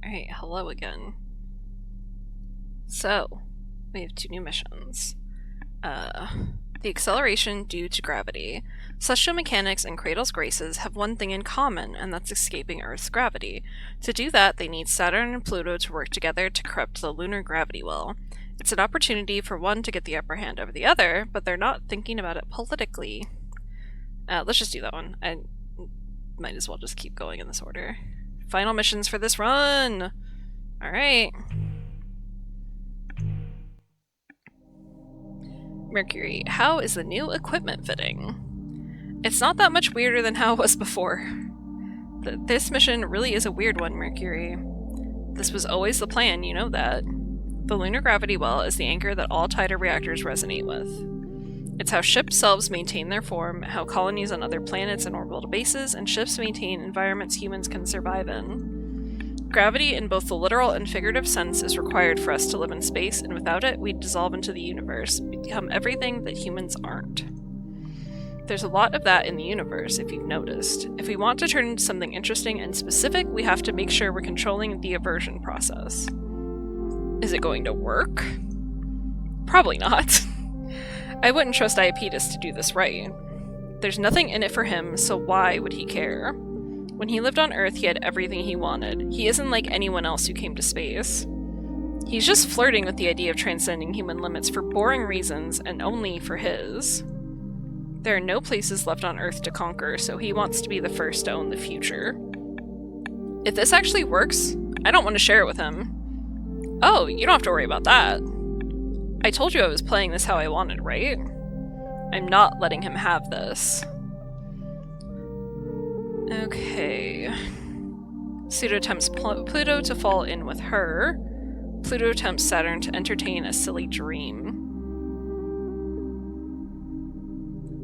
Alright, hello again. So, we have 2 new missions. The acceleration due to gravity. Celestial mechanics and Cradle's Graces have one thing in common, and that's escaping Earth's gravity. To do that, they need Saturn and Pluto to work together to corrupt the lunar gravity well. It's an opportunity for one to get the upper hand over the other, but they're not thinking about it politically. Let's just do that one. I might as well just keep going in this order. Final missions for this run! Alright. Mercury, how is the new equipment fitting? It's not that much weirder than how it was before. This mission really is a weird one, Mercury. This was always the plan, you know that. The lunar gravity well is the anchor that all tidal reactors resonate with. It's how ships selves maintain their form, how colonies on other planets and orbital bases, and ships maintain environments humans can survive in. Gravity, in both the literal and figurative sense, is required for us to live in space, and without it, we'd dissolve into the universe, become everything that humans aren't. There's a lot of that in the universe, if you've noticed. If we want to turn into something interesting and specific, we have to make sure we're controlling the aversion process. Is it going to work? Probably not. I wouldn't trust Iapetus to do this right. There's nothing in it for him, so why would he care? When he lived on Earth, he had everything he wanted. He isn't like anyone else who came to space. He's just flirting with the idea of transcending human limits for boring reasons, and only for his. There are no places left on Earth to conquer, so he wants to be the first to own the future. If this actually works, I don't want to share it with him. Oh, you don't have to worry about that. I told you I was playing this how I wanted, right? I'm not letting him have this. Okay. Pseudo tempts Pluto to fall in with her. Pluto tempts Saturn to entertain a silly dream.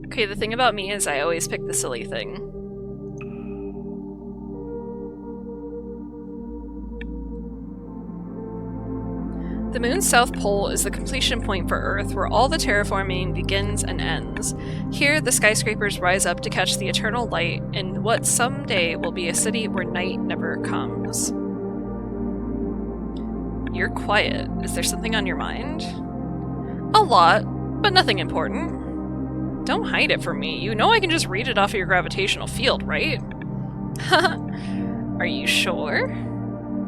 Okay, the thing about me is I always pick the silly thing. The moon's south pole is the completion point for Earth, where all the terraforming begins and ends. Here, the skyscrapers rise up to catch the eternal light in what someday will be a city where night never comes. You're quiet. Is there something on your mind? A lot, but nothing important. Don't hide it from me. You know I can just read it off of your gravitational field, right? Are you sure?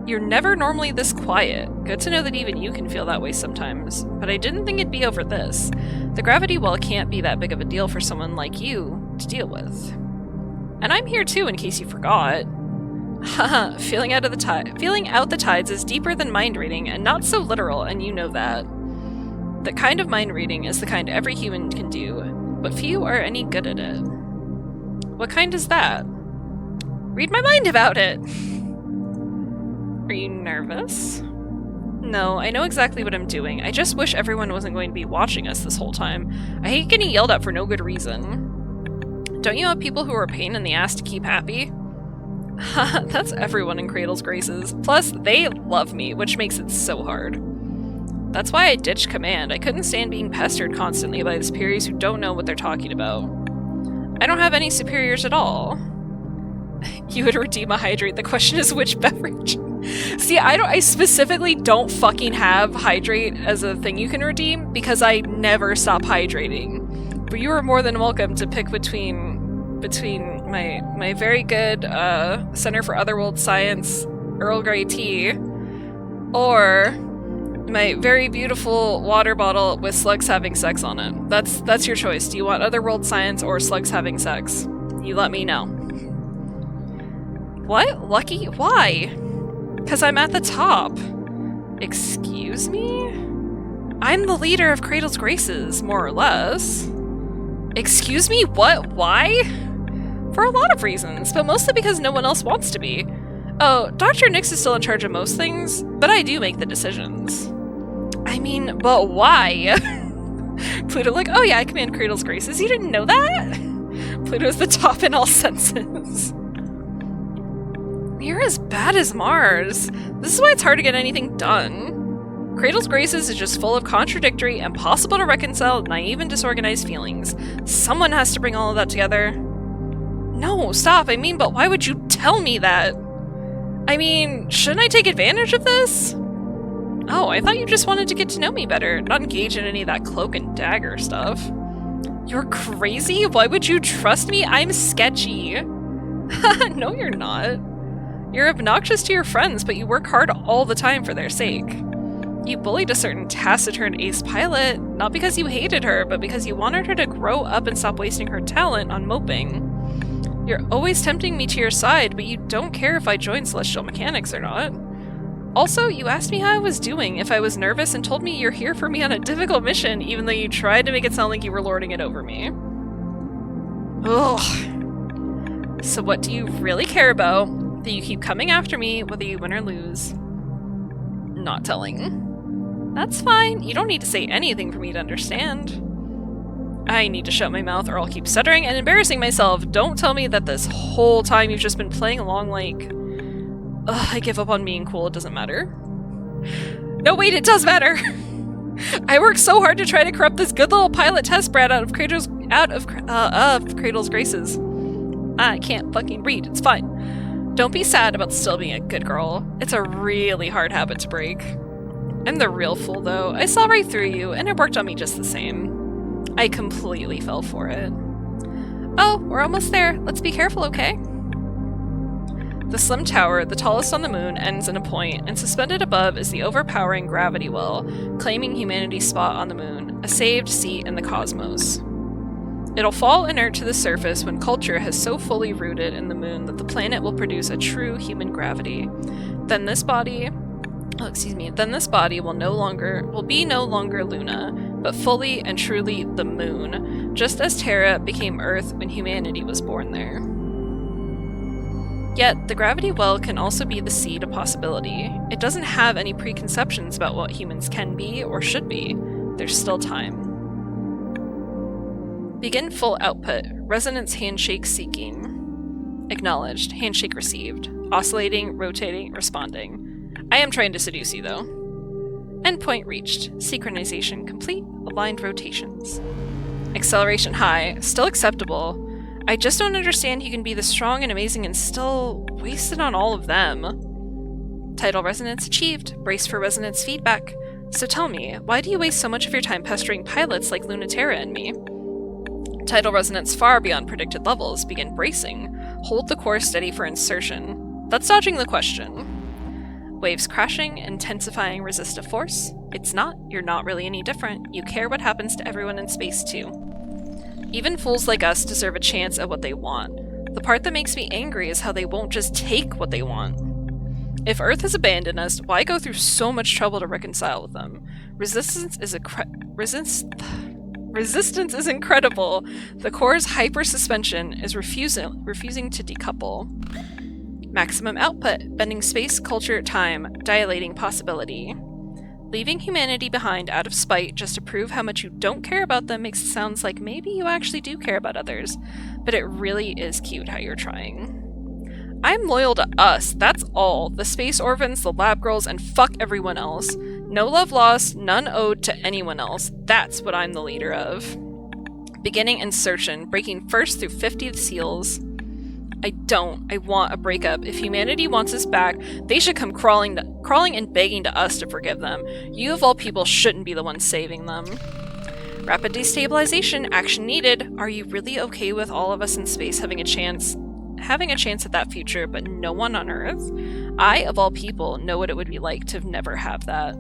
You're never normally this quiet. Good to know that even you can feel that way sometimes. But I didn't think it'd be over this. The gravity well can't be that big of a deal for someone like you to deal with. And I'm here too, in case you forgot. Haha, feeling out the tides is deeper than mind reading, and not so literal, and you know that. The kind of mind reading is the kind every human can do, but few are any good at it. What kind is that? Read my mind about it! Are you nervous? No, I know exactly what I'm doing. I just wish everyone wasn't going to be watching us this whole time. I hate getting yelled at for no good reason. Don't you have people who are a pain in the ass to keep happy? Haha, that's everyone in Cradle's Graces. Plus, they love me, which makes it so hard. That's why I ditched command. I couldn't stand being pestered constantly by the superiors who don't know what they're talking about. I don't have any superiors at all. You would redeem a hydrate. The question is which beverage? See, I specifically don't fucking have hydrate as a thing you can redeem because I never stop hydrating. But you are more than welcome to pick between my very good Center for Otherworld Science Earl Grey tea or my very beautiful water bottle with slugs having sex on it. That's your choice. Do you want Otherworld Science or slugs having sex? You let me know. What? Lucky? Why? Because I'm at the top. Excuse me? I'm the leader of Cradle's Graces, more or less. Excuse me? What? Why? For a lot of reasons, but mostly because no one else wants to be. Oh, Dr. Nix is still in charge of most things, but I do make the decisions. I mean, but why? Pluto like, oh yeah, I command Cradle's Graces. You didn't know that? Pluto's the top in all senses. You're as bad as Mars. This is why it's hard to get anything done. Cradle's Graces is just full of contradictory, impossible to reconcile, naive and disorganized feelings. Someone has to bring all of that together. No, stop, I mean, but why would you tell me that? I mean, shouldn't I take advantage of this? Oh, I thought you just wanted to get to know me better, not engage in any of that cloak and dagger stuff. You're crazy? Why would you trust me? I'm sketchy. No, you're not. You're obnoxious to your friends, but you work hard all the time for their sake. You bullied a certain taciturn ace pilot, not because you hated her, but because you wanted her to grow up and stop wasting her talent on moping. You're always tempting me to your side, but you don't care if I join Celestial Mechanics or not. Also, you asked me how I was doing, if I was nervous, and told me you're here for me on a difficult mission, even though you tried to make it sound like you were lording it over me. Ugh. So what do you really care about? That you keep coming after me, whether you win or lose? Not telling. That's fine. You don't need to say anything for me to understand. I need to shut my mouth or I'll keep stuttering and embarrassing myself. Don't tell me that this whole time you've just been playing along like... Ugh, I give up on being cool, it doesn't matter. No, wait, it does matter! I worked so hard to try to corrupt this good little pilot test brat out of Cradle's graces. I can't fucking read, it's fine. Don't be sad about still being a good girl. It's a really hard habit to break. I'm the real fool, though. I saw right through you, and it worked on me just the same. I completely fell for it. Oh, we're almost there. Let's be careful, okay? The slim tower, the tallest on the moon, ends in a point, and suspended above is the overpowering gravity well, claiming humanity's spot on the moon, a saved seat in the cosmos. It'll fall inert to the surface when culture has so fully rooted in the moon that the planet will produce a true human gravity. Then this body will be no longer Luna, but fully and truly the moon, just as Terra became Earth when humanity was born there. Yet, the gravity well can also be the seed of possibility. It doesn't have any preconceptions about what humans can be or should be. There's still time. Begin full output. Resonance handshake seeking. Acknowledged. Handshake received. Oscillating, rotating, responding. I am trying to seduce you, though. Endpoint reached. Synchronization complete. Aligned rotations. Acceleration high. Still acceptable. I just don't understand you can be this strong and amazing and still waste it on all of them. Tidal resonance achieved. Brace for resonance feedback. So tell me, why do you waste so much of your time pestering pilots like Lunaterra and me? Tidal resonance far beyond predicted levels. Begin bracing. Hold the core steady for insertion. That's dodging the question. Waves crashing, intensifying resistive force. It's not. You're not really any different. You care what happens to everyone in space too. Even fools like us deserve a chance at what they want. The part that makes me angry is how they won't just take what they want. If Earth has abandoned us, why go through so much trouble to reconcile with them? Resistance is incredible. The core's hyper-suspension is refusing to decouple. Maximum output, bending space, culture, time, dilating possibility. Leaving humanity behind out of spite just to prove how much you don't care about them makes it sound like maybe you actually do care about others, but it really is cute how you're trying. I'm loyal to us, that's all. The space orphans, the lab girls, and fuck everyone else. No love lost, none owed to anyone else. That's what I'm the leader of. Beginning insertion, breaking first through 50 seals. I want a breakup. If humanity wants us back, they should come crawling and begging to us to forgive them. You of all people shouldn't be the one saving them. Rapid destabilization, action needed. Are you really okay with all of us in space having a chance at that future, but no one on Earth? I, of all people, know what it would be like to never have that.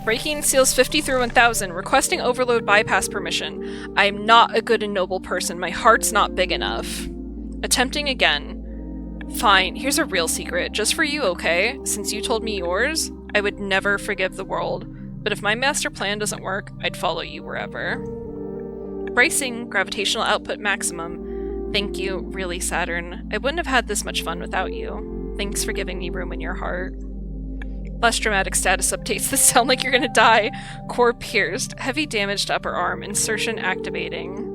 Breaking seals 50 through 1000, requesting overload bypass permission. I am not a good and noble person. My heart's not big enough. Attempting again. Fine, here's a real secret. Just for you, okay? Since you told me yours, I would never forgive the world. But if my master plan doesn't work, I'd follow you wherever. Bracing, gravitational output maximum. Thank you, really, Saturn. I wouldn't have had this much fun without you. Thanks for giving me room in your heart. Less dramatic status updates that sound like you're gonna die. Core pierced. Heavy damage to upper arm. Insertion activating.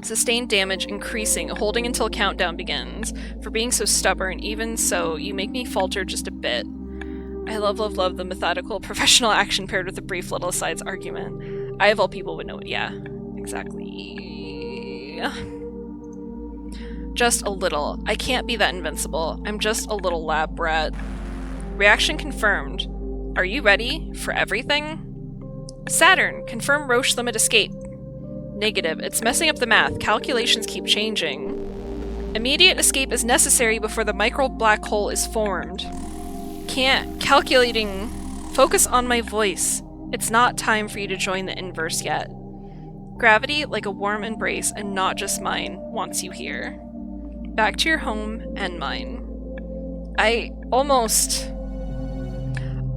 Sustained damage increasing, holding until countdown begins. For being so stubborn, even so, you make me falter just a bit. I love the methodical, professional action paired with a brief little asides argument. I of all people would know it. Yeah, exactly. Just a little. I can't be that invincible. I'm just a little lab rat. Reaction confirmed. Are you ready for everything? Saturn, confirm Roche limit escape. Negative. It's messing up the math. Calculations keep changing. Immediate escape is necessary before the micro black hole is formed. Can't. Calculating. Focus on my voice. It's not time for you to join the inverse yet. Gravity, like a warm embrace, and not just mine, wants you here. Back to your home and mine.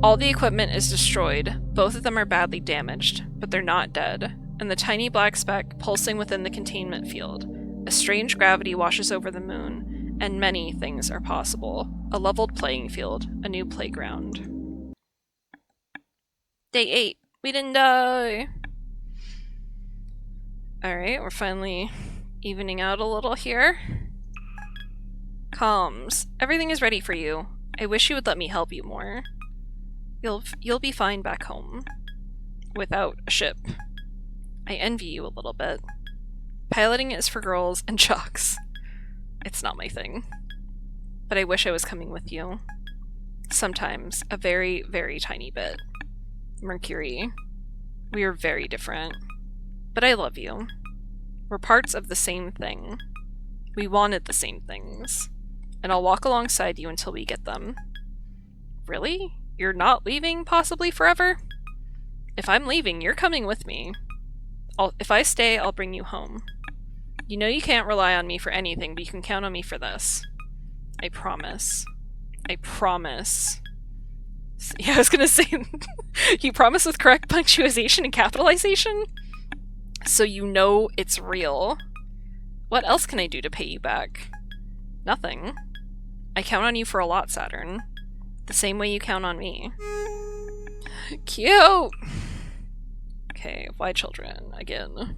All the equipment is destroyed. Both of them are badly damaged, but they're not dead. And the tiny black speck pulsing within the containment field. A strange gravity washes over the moon, and many things are possible. A leveled playing field, a new playground. Day 8. We didn't die! Alright, we're finally evening out a little here. Comms. Everything is ready for you. I wish you would let me help you more. You'll be fine back home. Without a ship. I envy you a little bit. Piloting is for girls and jocks. It's not my thing. But I wish I was coming with you. Sometimes. A very, very tiny bit. Mercury. We are very different. But I love you. We're parts of the same thing. We wanted the same things. And I'll walk alongside you until we get them. Really? You're not leaving, possibly forever? If I'm leaving, you're coming with me. If I stay, I'll bring you home. You know you can't rely on me for anything, but you can count on me for this. I promise. I promise. Yeah, I was gonna say, you promise with correct punctuation and capitalization? So you know it's real. What else can I do to pay you back? Nothing. I count on you for a lot, Saturn. The same way you count on me. Cute! Okay, why children? Again.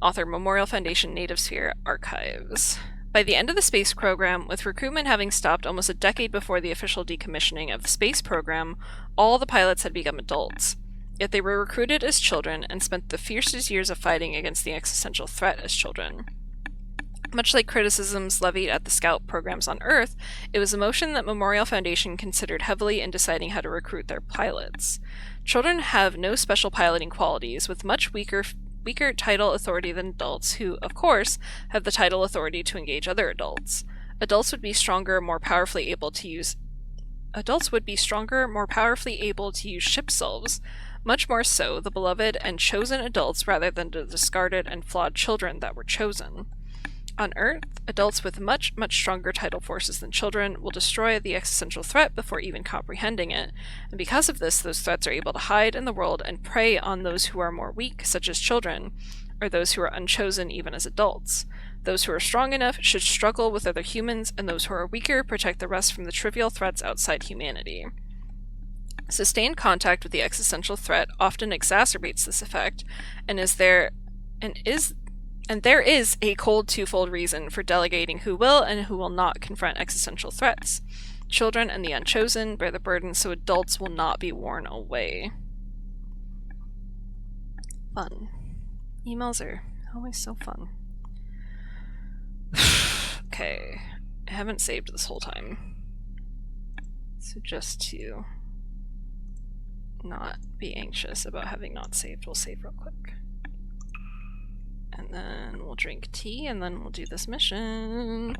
Author, Memorial Foundation Native Sphere Archives. By the end of the space program, with recruitment having stopped almost a decade before the official decommissioning of the space program, all the pilots had become adults. Yet they were recruited as children and spent the fiercest years of fighting against the existential threat as children. Much like criticisms levied at the Scout programs on Earth, it was a motion that Memorial Foundation considered heavily in deciding how to recruit their pilots. Children have no special piloting qualities, with much weaker title authority than adults, who, of course, have the title authority to engage other adults. Adults would be stronger, more powerfully able to use ship selves, much more so the beloved and chosen adults rather than the discarded and flawed children that were chosen. On Earth, adults with much, much stronger tidal forces than children will destroy the existential threat before even comprehending it, and because of this, those threats are able to hide in the world and prey on those who are more weak, such as children, or those who are unchosen even as adults. Those who are strong enough should struggle with other humans, and those who are weaker protect the rest from the trivial threats outside humanity. Sustained contact with the existential threat often exacerbates this effect, and there is a cold twofold reason for delegating who will and who will not confront existential threats. Children and the unchosen bear the burden so adults will not be worn away. Fun. Emails are always so fun. Okay. I haven't saved this whole time. So just to not be anxious about having not saved, we'll save real quick. And then we'll drink tea, and then we'll do this mission.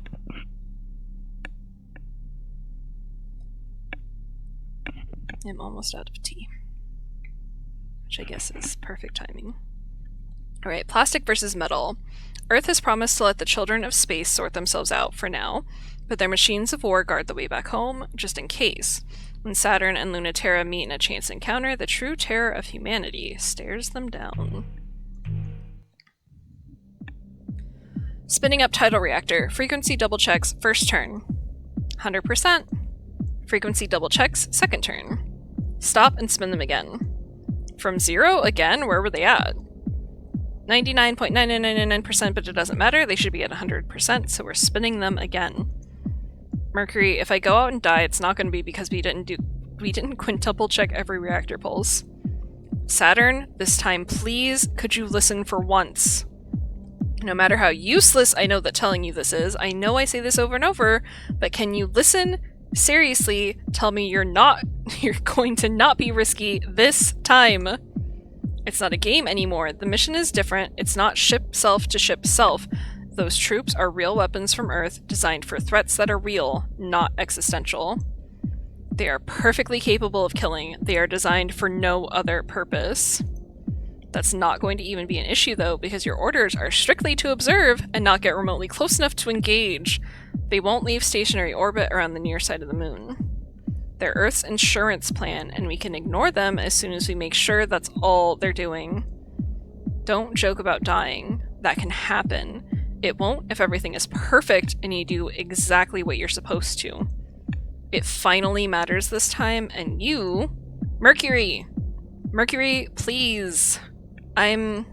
I'm almost out of tea. Which I guess is perfect timing. Alright, plastic versus metal. Earth has promised to let the children of space sort themselves out for now, but their machines of war guard the way back home, just in case. When Saturn and Lunaterra meet in a chance encounter, the true terror of humanity stares them down. Spinning up tidal reactor. Frequency double checks, first turn. 100%. Frequency double checks, second turn. Stop and spin them again. From 0 again? Where were they at? 99.9999%, but it doesn't matter. They should be at 100%, so we're spinning them again. Mercury, if I go out and die, it's not going to be because we didn't quintuple check every reactor pulse. Saturn, this time please, could you listen for once? No matter how useless I know that telling you this is, I know I say this over and over, but can you listen? Seriously, tell me you're going to not be risky this time. It's not a game anymore. The mission is different. It's not ship self to ship self. Those troops are real weapons from Earth, designed for threats that are real, not existential. They are perfectly capable of killing. They are designed for no other purpose. That's not going to even be an issue, though, because your orders are strictly to observe and not get remotely close enough to engage. They won't leave stationary orbit around the near side of the moon. They're Earth's insurance plan, and we can ignore them as soon as we make sure that's all they're doing. Don't joke about dying. That can happen. It won't if everything is perfect and you do exactly what you're supposed to. It finally matters this time, and you... Mercury! Mercury, please. I'm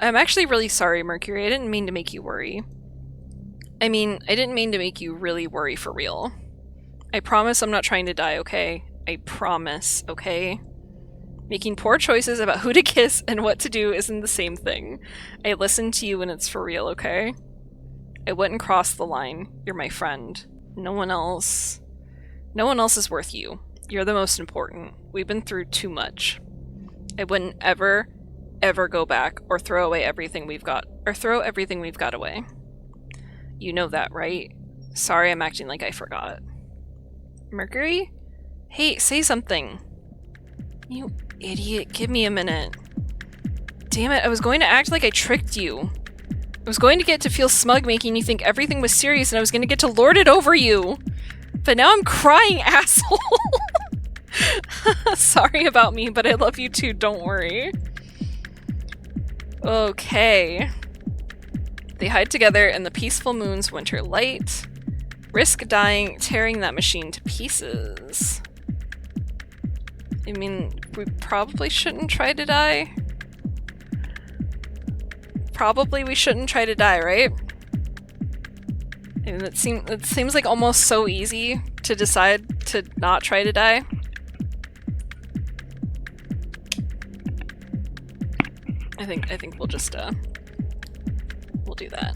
actually really sorry, Mercury. I didn't mean to make you worry. I didn't mean to make you really worry for real. I promise I'm not trying to die, okay? I promise, okay? Making poor choices about who to kiss and what to do isn't the same thing. I listen to you when it's for real, okay? I wouldn't cross the line. You're my friend. No one else is worth you. You're the most important. We've been through too much. I wouldn't ever go back or throw everything we've got away. You know that, right? Sorry I'm acting like I forgot. Mercury? Hey, say something. You idiot, give me a minute. Damn it, I was going to act like I tricked you. I was going to get to feel smug making you think everything was serious and I was going to get to lord it over you. But now I'm crying, asshole. Sorry about me, but I love you too, don't worry. Okay. They hide together in the peaceful moon's winter light. Risk dying, tearing that machine to pieces. We probably shouldn't try to die. Probably we shouldn't try to die, right? It seems like almost so easy to decide to not try to die. I think we'll just we'll do that.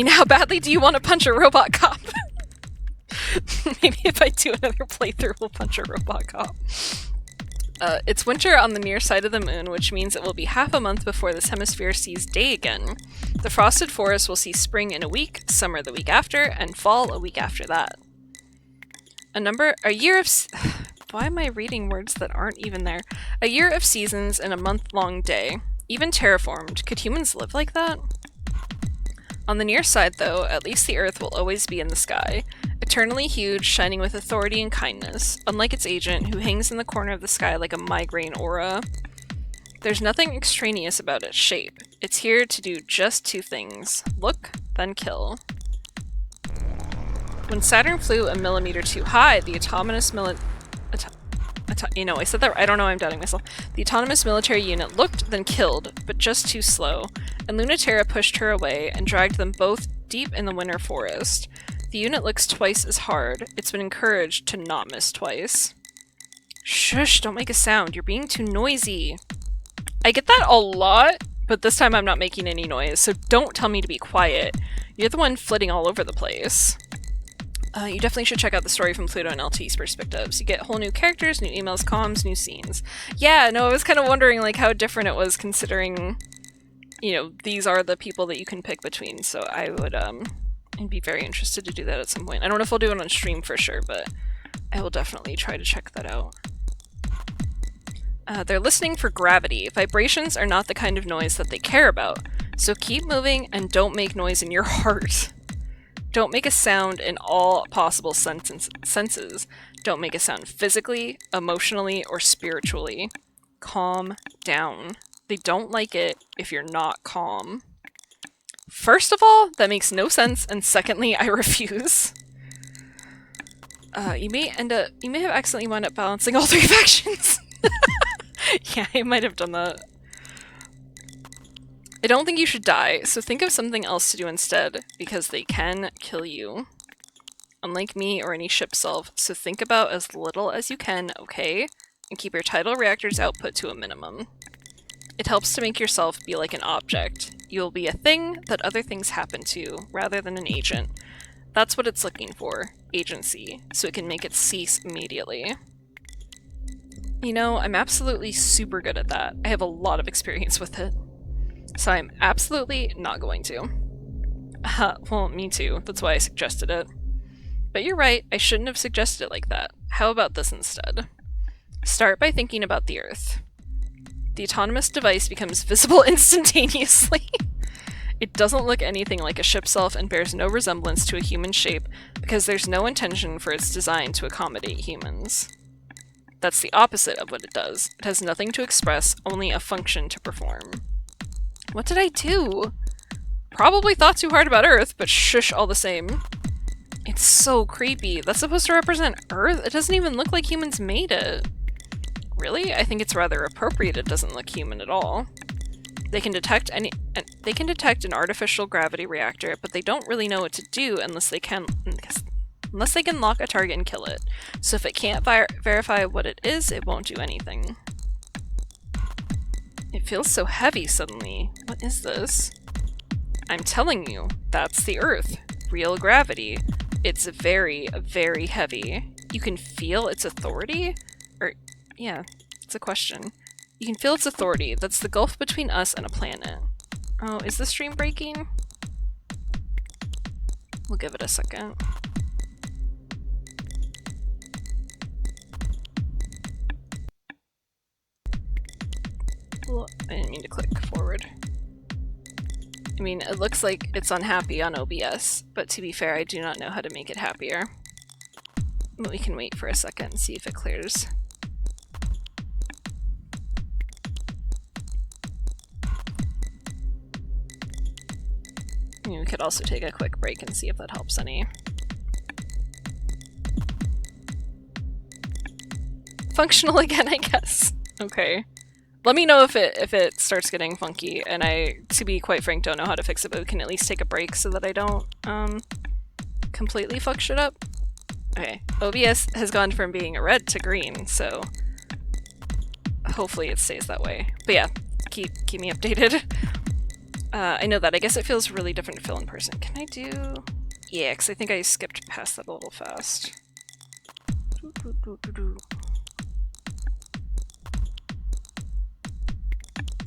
How badly do you want to punch a robot cop? Maybe if I do another playthrough, we'll punch a robot cop. It's winter on the near side of the moon, which means it will be half a month before this hemisphere sees day again. The frosted forest will see spring in a week, summer the week after, and fall a week after that. Why am I reading words that aren't even there? A year of seasons and a month-long day. Even terraformed, could humans live like that? On the near side, though, at least the Earth will always be in the sky. Eternally huge, shining with authority and kindness, unlike its agent, who hangs in the corner of the sky like a migraine aura. There's nothing extraneous about its shape. It's here to do just two things. Look, then kill. When Saturn flew a millimeter too high, the autonomous I said that I don't know, I'm doubting myself. The autonomous military unit looked, then killed, but just too slow, and Lunaterra pushed her away and dragged them both deep in the winter forest. The unit looks twice as hard. It's been encouraged to not miss twice. Shush, don't make a sound. You're being too noisy. I get that a lot, but this time I'm not making any noise, so don't tell me to be quiet. You're the one flitting all over the place. You definitely should check out the story from Pluto and LT's perspectives. You get whole new characters, new emails, comms, new scenes. Yeah, no, I was kind of wondering how different it was considering, these are the people that you can pick between, so I would, I'd be very interested to do that at some point. I don't know if I'll do it on stream for sure, but I will definitely try to check that out. They're listening for gravity. Vibrations are not the kind of noise that they care about, so keep moving and don't make noise in your heart. Don't make a sound in all possible senses. Don't make a sound physically, emotionally, or spiritually. Calm down. They don't like it if you're not calm. First of all, that makes no sense, and secondly, I refuse. You may have accidentally wound up balancing all three factions. Yeah, I might have done that. I don't think you should die, so think of something else to do instead, because they can kill you. Unlike me or any ship self, so think about as little as you can, okay? And keep your tidal reactor's output to a minimum. It helps to make yourself be like an object. You will be a thing that other things happen to, rather than an agent. That's what it's looking for, agency, so it can make it cease immediately. You know, I'm absolutely super good at that. I have a lot of experience with it. So I'm absolutely not going to. Well, me too. That's why I suggested it. But you're right, I shouldn't have suggested it like that. How about this instead? Start by thinking about the Earth. The autonomous device becomes visible instantaneously. It doesn't look anything like a ship self and bears no resemblance to a human shape because there's no intention for its design to accommodate humans. That's the opposite of what it does. It has nothing to express, only a function to perform. What did I do? Probably thought too hard about Earth, but shush all the same. It's so creepy. That's supposed to represent Earth? It doesn't even look like humans made it. Really? I think it's rather appropriate it doesn't look human at all. They can detect an artificial gravity reactor, but they don't really know what to do unless they can lock a target and kill it. So if it can't verify what it is, it won't do anything. It feels so heavy suddenly. What is this? I'm telling you, that's the Earth. Real gravity. It's very, very heavy. You can feel its authority? Yeah, it's a question. You can feel its authority. That's the gulf between us and a planet. Oh, is the stream breaking? We'll give it a second. Well, I didn't mean to click forward. I mean, it looks like it's unhappy on OBS, but to be fair, I do not know how to make it happier. But we can wait for a second and see if it clears. We could also take a quick break and see if that helps any. Functional again, I guess. Okay. Let me know if it starts getting funky, and I, to be quite frank, don't know how to fix it, but we can at least take a break so that I don't completely fuck shit up. Okay, OBS has gone from being a red to green, so hopefully it stays that way. But yeah, keep me updated. I know that. I guess it feels really different to fill in person. Can I do... Yeah, because I think I skipped past that a little fast.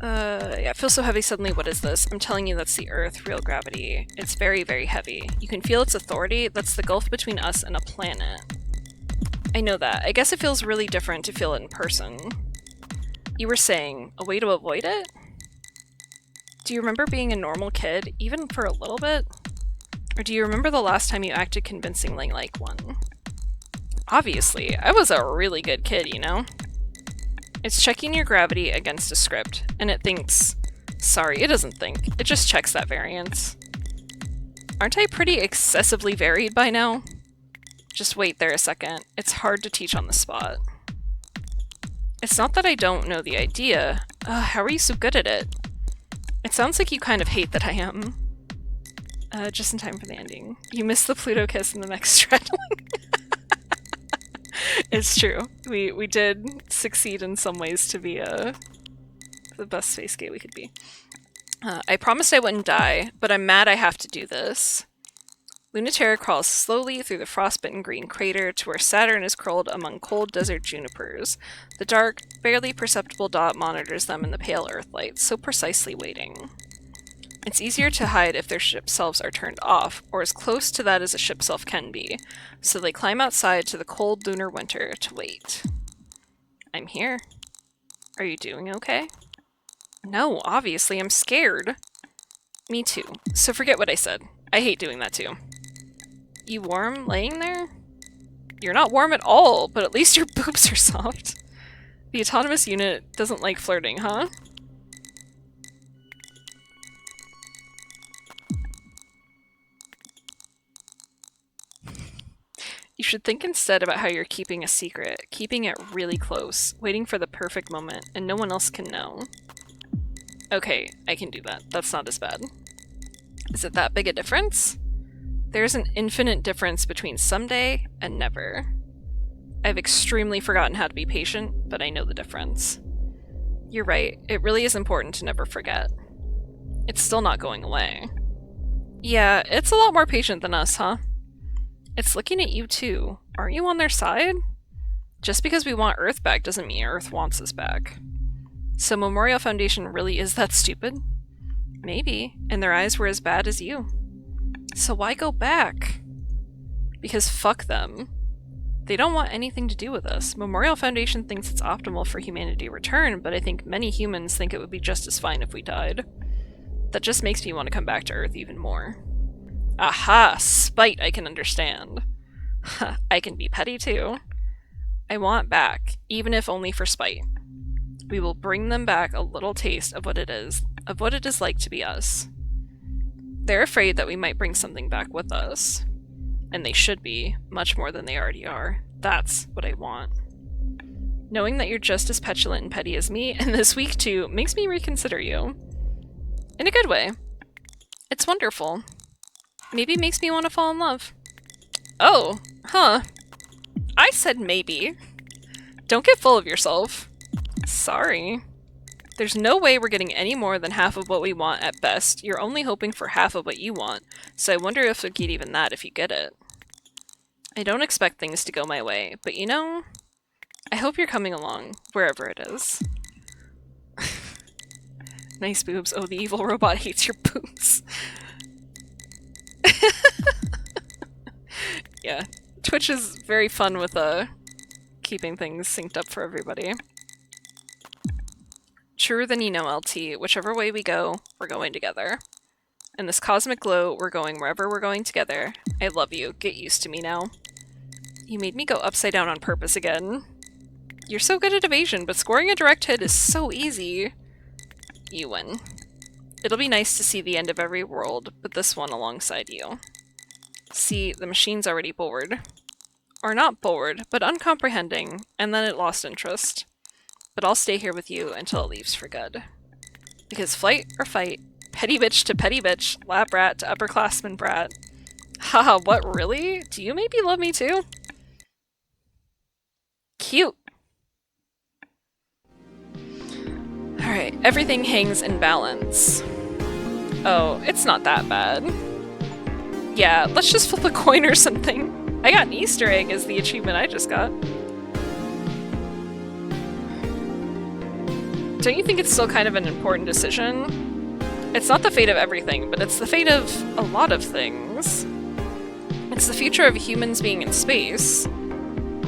Yeah, it feels so heavy suddenly. What is this? I'm telling you, that's the Earth, real gravity. It's very, very heavy. You can feel its authority. That's the gulf between us and a planet. I know that. I guess it feels really different to feel it in person. You were saying, a way to avoid it? Do you remember being a normal kid, even for a little bit? Or do you remember the last time you acted convincingly like one? Obviously, I was a really good kid, you know? It's checking your gravity against a script, and it thinks... Sorry, it doesn't think. It just checks that variance. Aren't I pretty excessively varied by now? Just wait there a second. It's hard to teach on the spot. It's not that I don't know the idea. How are you so good at it? It sounds like you kind of hate that I am. Just in time for the ending. You missed the Pluto kiss and the next straddling. It's true. We did succeed in some ways to be the best space gay we could be. I promised I wouldn't die, but I'm mad I have to do this. Lunaterra crawls slowly through the frostbitten green crater to where Saturn is curled among cold desert junipers. The dark, barely perceptible dot monitors them in the pale earthlight, so precisely waiting. It's easier to hide if their ship selves are turned off, or as close to that as a ship self can be, so they climb outside to the cold lunar winter to wait. I'm here. Are you doing okay? No, obviously, I'm scared. Me too. So forget what I said. I hate doing that too. You warm laying there? You're not warm at all, but at least your boobs are soft. The autonomous unit doesn't like flirting, huh? You should think instead about how you're keeping a secret, keeping it really close, waiting for the perfect moment, and no one else can know. Okay, I can do that. That's not as bad. Is it that big a difference? There's an infinite difference between someday and never. I've extremely forgotten how to be patient, but I know the difference. You're right, it really is important to never forget. It's still not going away. Yeah, it's a lot more patient than us, huh? It's looking at you too. Aren't you on their side? Just because we want Earth back doesn't mean Earth wants us back. So Memorial Foundation really is that stupid? Maybe, and their eyes were as bad as you. So why go back? Because fuck them. They don't want anything to do with us. Memorial Foundation thinks it's optimal for humanity to return, but I think many humans think it would be just as fine if we died. That just makes me want to come back to Earth even more. Aha! Spite I can understand. I can be petty too. I want back, even if only for spite. We will bring them back a little taste of what it is like to be us. They're afraid that we might bring something back with us. And they should be, much more than they already are. That's what I want. Knowing that you're just as petulant and petty as me, and this week too, makes me reconsider you. In a good way. It's wonderful. Maybe makes me want to fall in love. Oh, huh. I said maybe. Don't get full of yourself. Sorry. There's no way we're getting any more than half of what we want at best. You're only hoping for half of what you want, so I wonder if you'll get even that if you get it. I don't expect things to go my way, but you know, I hope you're coming along, wherever it is. Nice boobs. Oh, the evil robot hates your boobs. Yeah, Twitch is very fun with keeping things synced up for everybody. Truer than you know, LT. Whichever way we go, we're going together. In this cosmic glow, we're going wherever we're going together. I love you. Get used to me now. You made me go upside down on purpose again. You're so good at evasion, but scoring a direct hit is so easy. You win. It'll be nice to see the end of every world, but this one alongside you. See, the machine's already bored. Or not bored, but uncomprehending, and then it lost interest. But I'll stay here with you until it leaves for good. Because flight or fight, petty bitch to petty bitch, lab rat to upperclassman brat. Haha, what, really? Do you maybe love me too? Cute! Alright, everything hangs in balance. Oh, it's not that bad. Yeah, let's just flip a coin or something. I got an Easter egg as the achievement I just got. Don't you think it's still kind of an important decision? It's not the fate of everything, but it's the fate of a lot of things. It's the future of humans being in space.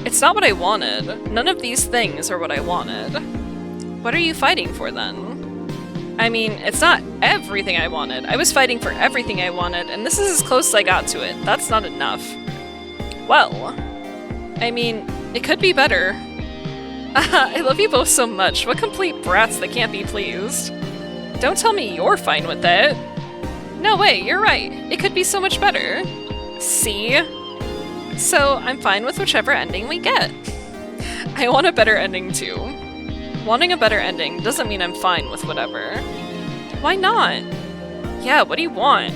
It's not what I wanted. None of these things are what I wanted. What are you fighting for then? I mean, it's not everything I wanted. I was fighting for everything I wanted, and this is as close as I got to it. That's not enough. Well, I mean, it could be better. I love you both so much. What complete brats that can't be pleased. Don't tell me you're fine with it. No way, you're right. It could be so much better. See? So, I'm fine with whichever ending we get. I want a better ending too. Wanting a better ending doesn't mean I'm fine with whatever. Why not? Yeah, what do you want?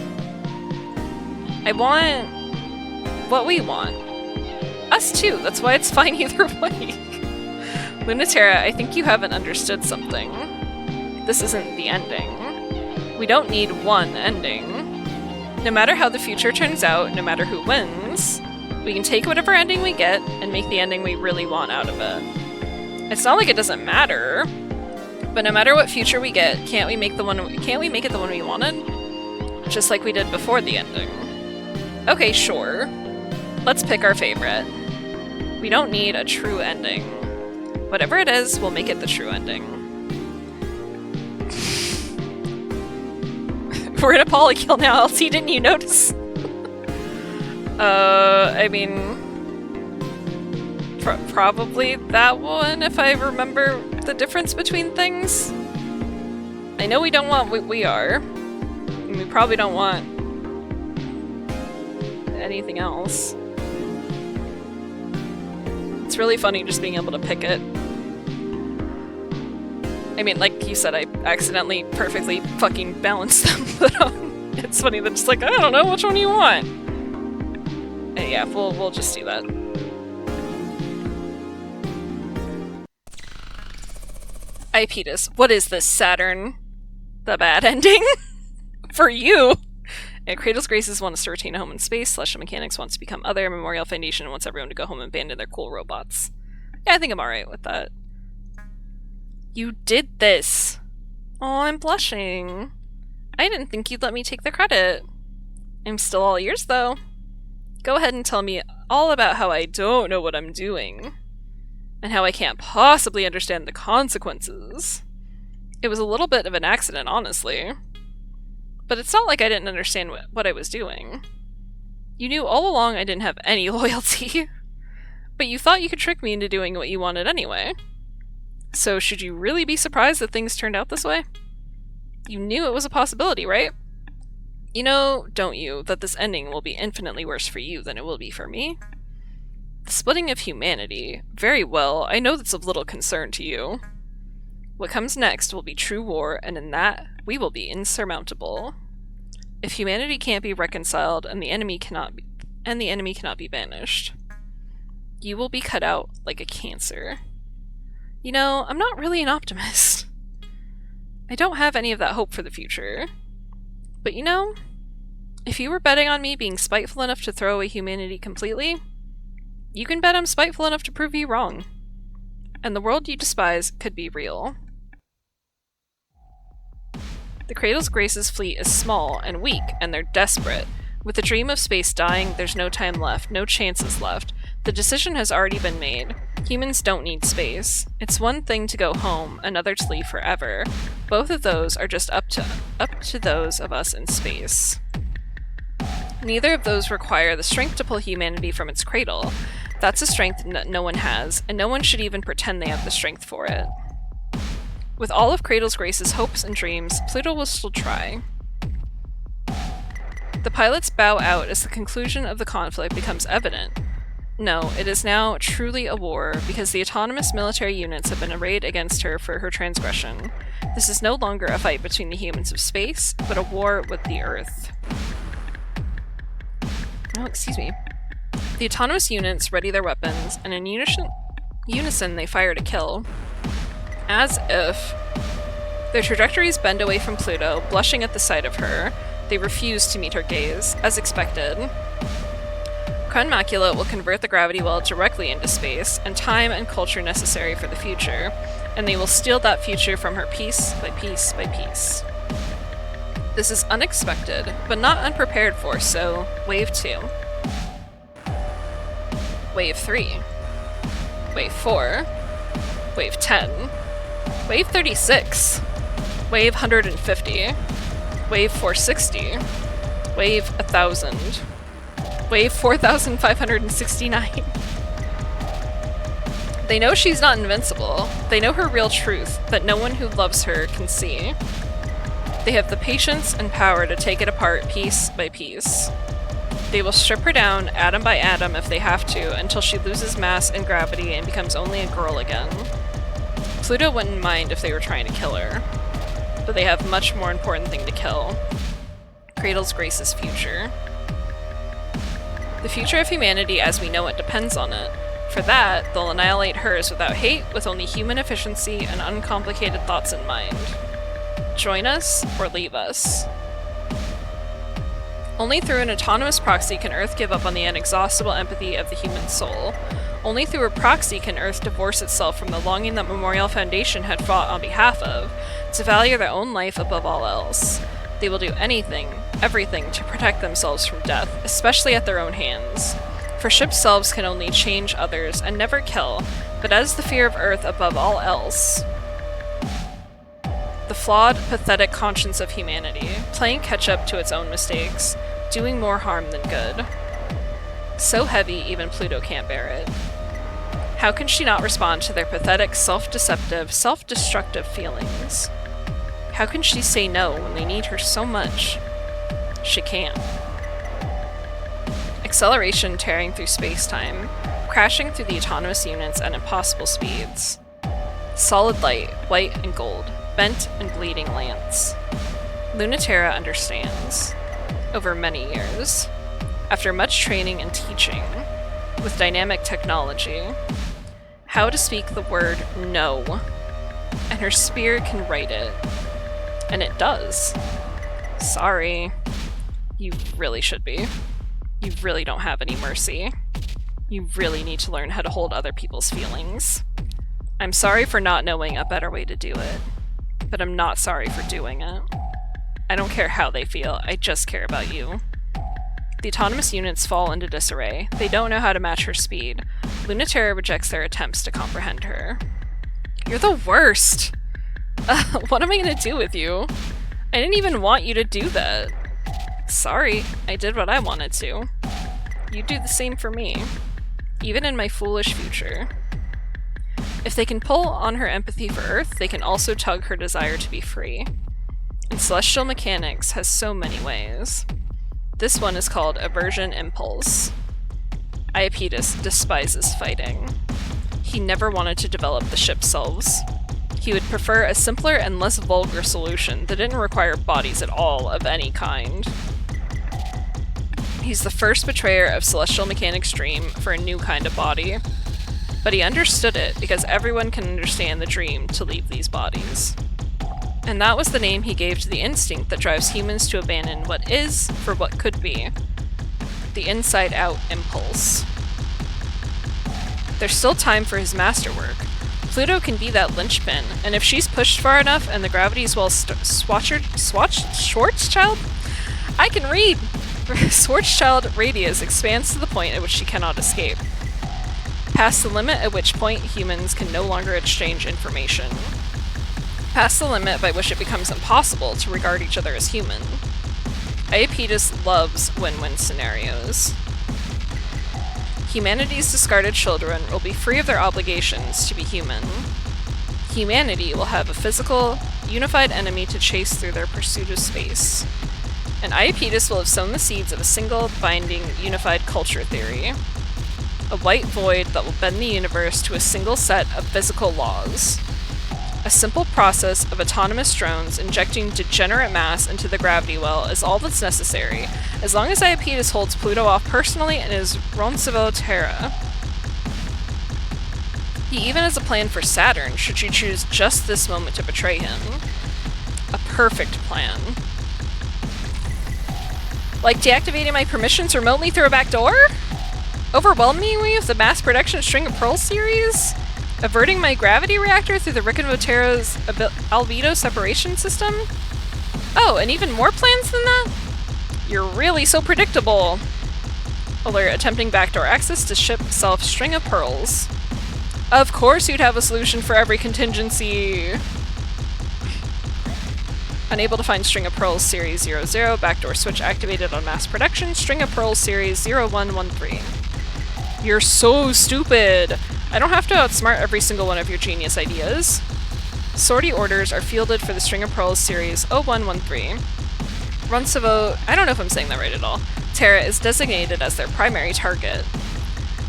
I want what we want. Us too, that's why it's fine either way. Lunatera, I think you haven't understood something. This isn't the ending. We don't need one ending. No matter how the future turns out, no matter who wins, we can take whatever ending we get and make the ending we really want out of it. It's not like it doesn't matter, but no matter what future we get, can't we make it the one we wanted? Just like we did before the ending. Okay, sure. Let's pick our favorite. We don't need a true ending. Whatever it is, we'll make it the true ending. We're in a polykill now, LT, didn't you notice? I mean... probably that one, if I remember the difference between things. I know we don't want what we are. And we probably don't want... anything else. It's really funny just being able to pick it. I mean, like you said, I accidentally perfectly fucking balanced them, but it's funny that it's like, I don't know, which one do you want? Yeah, we'll just do that. Iapetus, what is this, Saturn? The bad ending? For you! And Cradle's Graces wants to retain a home in space, Celestial Mechanics wants to become other, Memorial Foundation wants everyone to go home and abandon their cool robots. Yeah, I think I'm alright with that. You did this! Oh, I'm blushing. I didn't think you'd let me take the credit. I'm still all ears, though. Go ahead and tell me all about how I don't know what I'm doing. And how I can't possibly understand the consequences. It was a little bit of an accident, honestly. But it's not like I didn't understand what I was doing. You knew all along I didn't have any loyalty. But you thought you could trick me into doing what you wanted anyway. So should you really be surprised that things turned out this way? You knew it was a possibility, right? You know, don't you, that this ending will be infinitely worse for you than it will be for me? The splitting of humanity. Very well, I know that's of little concern to you. What comes next will be true war, and in that, we will be insurmountable. If humanity can't be reconciled, and the enemy cannot be banished, you will be cut out like a cancer. You know, I'm not really an optimist. I don't have any of that hope for the future. But you know, if you were betting on me being spiteful enough to throw away humanity completely, you can bet I'm spiteful enough to prove you wrong. And the world you despise could be real. The Cradle's Graces fleet is small and weak, and they're desperate. With the dream of space dying, there's no time left, no chances left. The decision has already been made. Humans don't need space. It's one thing to go home, another to leave forever. Both of those are just up to those of us in space. Neither of those require the strength to pull humanity from its cradle. That's a strength that no one has, and no one should even pretend they have the strength for it. With all of Cradle's Grace's hopes and dreams, Pluto will still try. The pilots bow out as the conclusion of the conflict becomes evident. No, it is now truly a war, because the autonomous military units have been arrayed against her for her transgression. This is no longer a fight between the humans of space, but a war with the Earth. Oh, excuse me. The autonomous units ready their weapons, and in unison they fire to kill. As if. Their trajectories bend away from Pluto, blushing at the sight of her. They refuse to meet her gaze, as expected. Crown Macula will convert the gravity well directly into space, and time and culture necessary for the future, and they will steal that future from her piece by piece by piece. This is unexpected, but not unprepared for, so Wave 2. Wave 3. Wave 4. Wave 10. Wave 36. Wave 150. Wave 460. Wave 1000. Wave 4569. They know she's not invincible. They know her real truth, that no one who loves her can see. They have the patience and power to take it apart piece by piece. They will strip her down atom by atom if they have to, until she loses mass and gravity and becomes only a girl again. Pluto wouldn't mind if they were trying to kill her, but they have much more important thing to kill. Cradle's Grace's future. The future of humanity as we know it depends on it. For that, they'll annihilate hers without hate, with only human efficiency and uncomplicated thoughts in mind. Join us, or leave us. Only through an autonomous proxy can Earth give up on the inexhaustible empathy of the human soul. Only through a proxy can Earth divorce itself from the longing that Memorial Foundation had fought on behalf of, to value their own life above all else. They will do anything, everything, to protect themselves from death, especially at their own hands. For ships selves can only change others and never kill, but as the fear of Earth above all else. The flawed, pathetic conscience of humanity, playing catch-up to its own mistakes, doing more harm than good. So heavy, even Pluto can't bear it. How can she not respond to their pathetic, self-deceptive, self-destructive feelings? How can she say no when they need her so much? She can't. Acceleration tearing through space-time, crashing through the autonomous units at impossible speeds. Solid light, white and gold, bent and bleeding lance. Lunaterra understands. Over many years. After much training and teaching, with dynamic technology, how to speak the word no. and her spear can right it. And it does. Sorry. You really should be. You really don't have any mercy. You really need to learn how to hold other people's feelings. I'm sorry for not knowing a better way to do it, but I'm not sorry for doing it. I don't care how they feel, I just care about you. The autonomous units fall into disarray. They don't know how to match her speed. Lunaterra rejects their attempts to comprehend her. You're the worst! What am I gonna do with you? I didn't even want you to do that. Sorry, I did what I wanted to. You do the same for me. Even in my foolish future. If they can pull on her empathy for Earth, they can also tug her desire to be free. And celestial mechanics has so many ways. This one is called Aversion Impulse. Iapetus despises fighting. He never wanted to develop the ship selves. He would prefer a simpler and less vulgar solution that didn't require bodies at all of any kind. He's the first betrayer of celestial mechanics' dream for a new kind of body. But he understood it because everyone can understand the dream to leave these bodies. And that was the name he gave to the instinct that drives humans to abandon what is for what could be. The inside-out impulse. There's still time for his masterwork. Pluto can be that linchpin, and if she's pushed far enough and the gravity's Schwarzschild? I can read! Schwarzschild radius expands to the point at which she cannot escape. Past the limit at which point humans can no longer exchange information. Past the limit by which it becomes impossible to regard each other as human. Iapetus loves win-win scenarios. Humanity's discarded children will be free of their obligations to be human. Humanity will have a physical, unified enemy to chase through their pursuit of space. And Iapetus will have sown the seeds of a single, binding, unified culture theory. A white void that will bend the universe to a single set of physical laws. A simple process of autonomous drones injecting degenerate mass into the gravity well is all that's necessary, as long as Iapetus holds Pluto off personally and is Roncevaux Terra. He even has a plan for Saturn, should she choose just this moment to betray him. A perfect plan. Like deactivating my permissions remotely through a back door? Overwhelming me with the mass production String of Pearls series? Averting my gravity reactor through the Roncevaux Terra's albedo separation system? Oh, and even more plans than that? You're really so predictable! Alert, attempting backdoor access to ship self String of Pearls. Of course you'd have a solution for every contingency! Unable to find String of Pearls Series 00, backdoor switch activated on mass production, String of Pearls Series 0113. You're so stupid! I don't have to outsmart every single one of your genius ideas. Sortie orders are fielded for the String of Pearls Series 0113. Roncevaux, I don't know if I'm saying that right at all, Terra is designated as their primary target.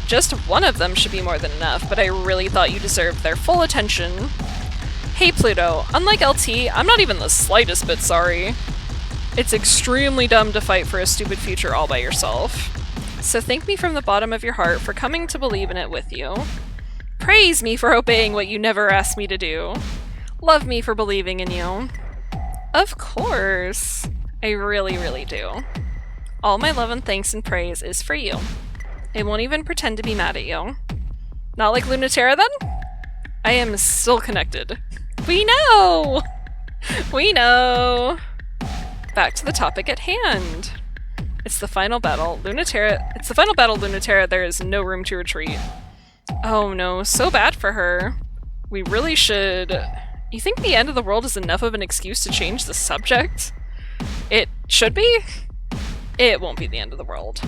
Just one of them should be more than enough, but I really thought you deserved their full attention. Hey Pluto, unlike LT, I'm not even the slightest bit sorry. It's extremely dumb to fight for a stupid future all by yourself. So thank me from the bottom of your heart for coming to believe in it with you. Praise me for obeying what you never asked me to do. Love me for believing in you. Of course. I really, really do. All my love and thanks and praise is for you. I won't even pretend to be mad at you. Not like Lunaterra then? I am still connected. We know! We know! Back to the topic at hand. It's the final battle, Lunaterra. It's the final battle, Lunaterra. There is no room to retreat. Oh no, so bad for her. We really should... You think the end of the world is enough of an excuse to change the subject? It should be? It won't be the end of the world.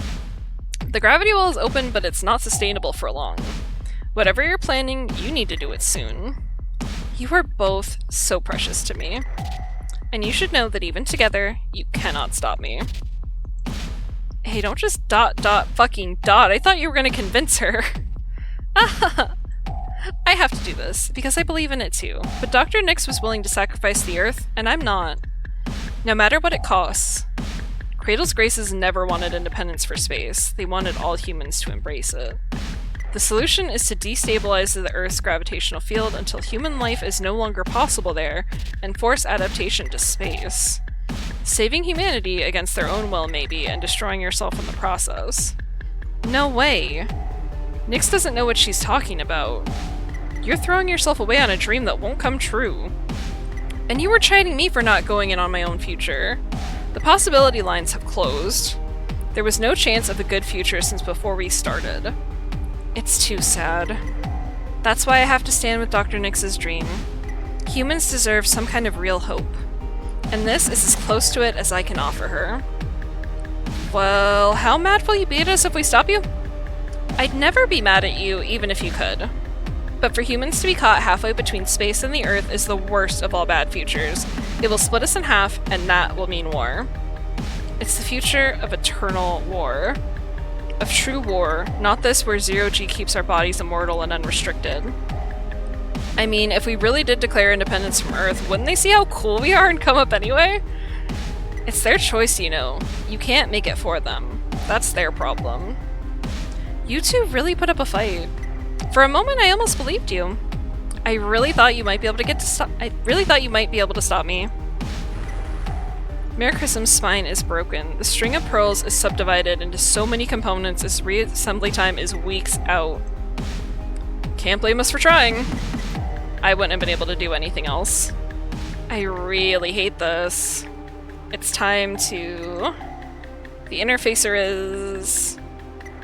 The gravity well is open, but it's not sustainable for long. Whatever you're planning, you need to do it soon. You are both so precious to me. And you should know that even together, you cannot stop me. Hey, don't just fucking dot. I thought you were gonna convince her. I have to do this, because I believe in it too. But Dr. Nix was willing to sacrifice the Earth, and I'm not. No matter what it costs. Cradle's Graces never wanted independence for space. They wanted all humans to embrace it. The solution is to destabilize the Earth's gravitational field until human life is no longer possible there, and force adaptation to space. Saving humanity against their own will, maybe, and destroying yourself in the process. No way! Nyx doesn't know what she's talking about. You're throwing yourself away on a dream that won't come true. And you were chiding me for not going in on my own future. The possibility lines have closed. There was no chance of a good future since before we started. It's too sad. That's why I have to stand with Dr. Nyx's dream. Humans deserve some kind of real hope. And this is as close to it as I can offer her. Well, how mad will you be at us if we stop you? I'd never be mad at you, even if you could. But for humans to be caught halfway between space and the Earth is the worst of all bad futures. It will split us in half, and that will mean war. It's the future of eternal war. Of true war, not this where zero-G keeps our bodies immortal and unrestricted. I mean, if we really did declare independence from Earth, wouldn't they see how cool we are and come up anyway? It's their choice, you know. You can't make it for them. That's their problem. You two really put up a fight. For a moment, I almost believed you. I really thought you might be able to stop me. Miracrism's spine is broken. The string of pearls is subdivided into so many components its reassembly time is weeks out. Can't blame us for trying. I wouldn't have been able to do anything else. I really hate this. It's time to... The interfacer is...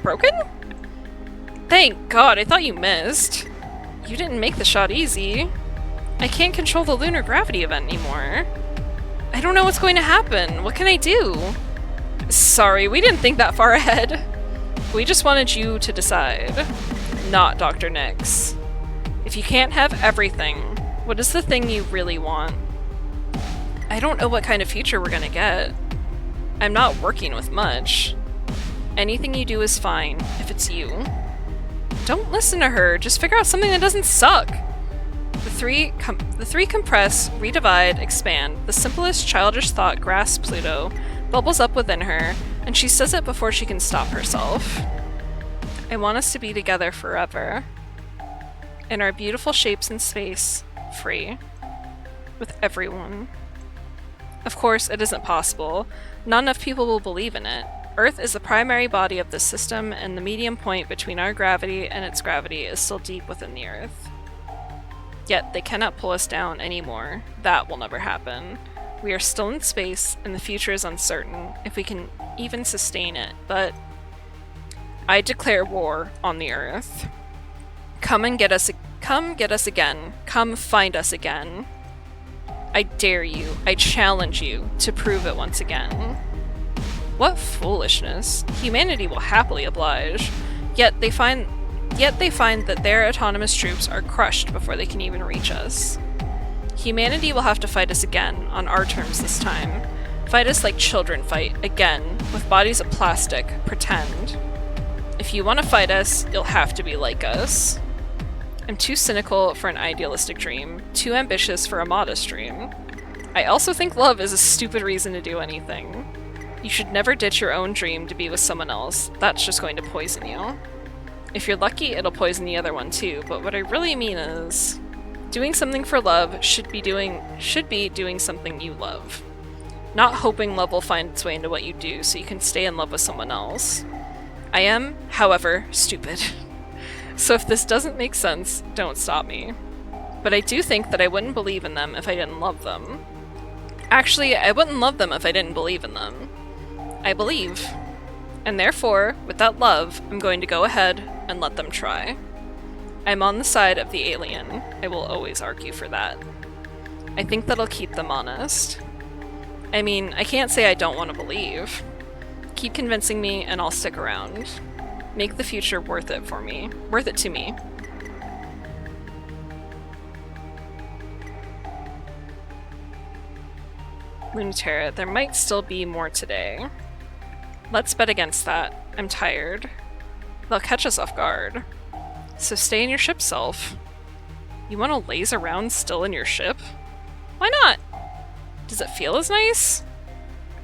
broken? Thank God, I thought you missed. You didn't make the shot easy. I can't control the lunar gravity event anymore. I don't know what's going to happen. What can I do? Sorry, we didn't think that far ahead. We just wanted you to decide. Not Dr. Nyx. If you can't have everything, what is the thing you really want? I don't know what kind of future we're gonna get. I'm not working with much. Anything you do is fine, if it's you. Don't listen to her, just figure out something that doesn't suck! The three compress, redivide, expand. The simplest childish thought grasps Pluto, bubbles up within her, and she says it before she can stop herself. I want us to be together forever. In our beautiful shapes in space, free. With everyone. Of course, it isn't possible. Not enough people will believe in it. Earth is the primary body of this system, and the medium point between our gravity and its gravity is still deep within the Earth. Yet, they cannot pull us down anymore. That will never happen. We are still in space, and the future is uncertain, if we can even sustain it, but... I declare war on the Earth. Come get us again. Come find us again. I dare you, I challenge you, to prove it once again. What foolishness. Humanity will happily oblige. Yet they find that their autonomous troops are crushed before they can even reach us. Humanity will have to fight us again, on our terms this time. Fight us like children fight, again, with bodies of plastic, pretend. If you want to fight us, you'll have to be like us. I'm too cynical for an idealistic dream, too ambitious for a modest dream. I also think love is a stupid reason to do anything. You should never ditch your own dream to be with someone else. That's just going to poison you. If you're lucky, it'll poison the other one too, but what I really mean is, doing something for love should be doing something you love. Not hoping love will find its way into what you do so you can stay in love with someone else. I am, however, stupid. So if this doesn't make sense, don't stop me. But I do think that I wouldn't believe in them if I didn't love them. Actually, I wouldn't love them if I didn't believe in them. I believe. And therefore, with that love, I'm going to go ahead and let them try. I'm on the side of the alien. I will always argue for that. I think that'll keep them honest. I mean, I can't say I don't want to believe. Keep convincing me and I'll stick around. Make the future worth it for me. Worth it to me. Lunaterra, there might still be more today. Let's bet against that. I'm tired. They'll catch us off guard. So stay in your ship self. You want to laze around still in your ship? Why not? Does it feel as nice?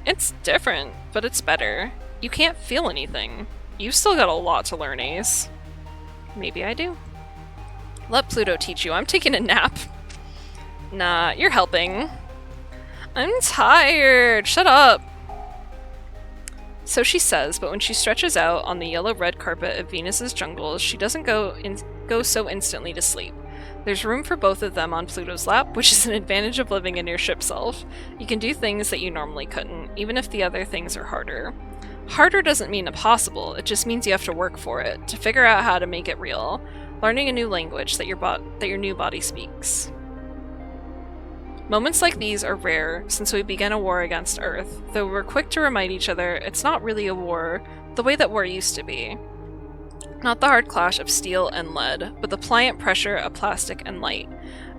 It's different, but it's better. You can't feel anything. You've still got a lot to learn, Ace. Maybe I do. Let Pluto teach you. I'm taking a nap. Nah, you're helping. I'm tired. Shut up. So she says, but when she stretches out on the yellow-red carpet of Venus's jungles, she doesn't go so instantly to sleep. There's room for both of them on Pluto's lap, which is an advantage of living in your ship self. You can do things that you normally couldn't, even if the other things are harder. Harder doesn't mean impossible, it just means you have to work for it, to figure out how to make it real, learning a new language that your new body speaks. Moments like these are rare since we began a war against Earth, though we're quick to remind each other it's not really a war the way that war used to be. Not the hard clash of steel and lead, but the pliant pressure of plastic and light.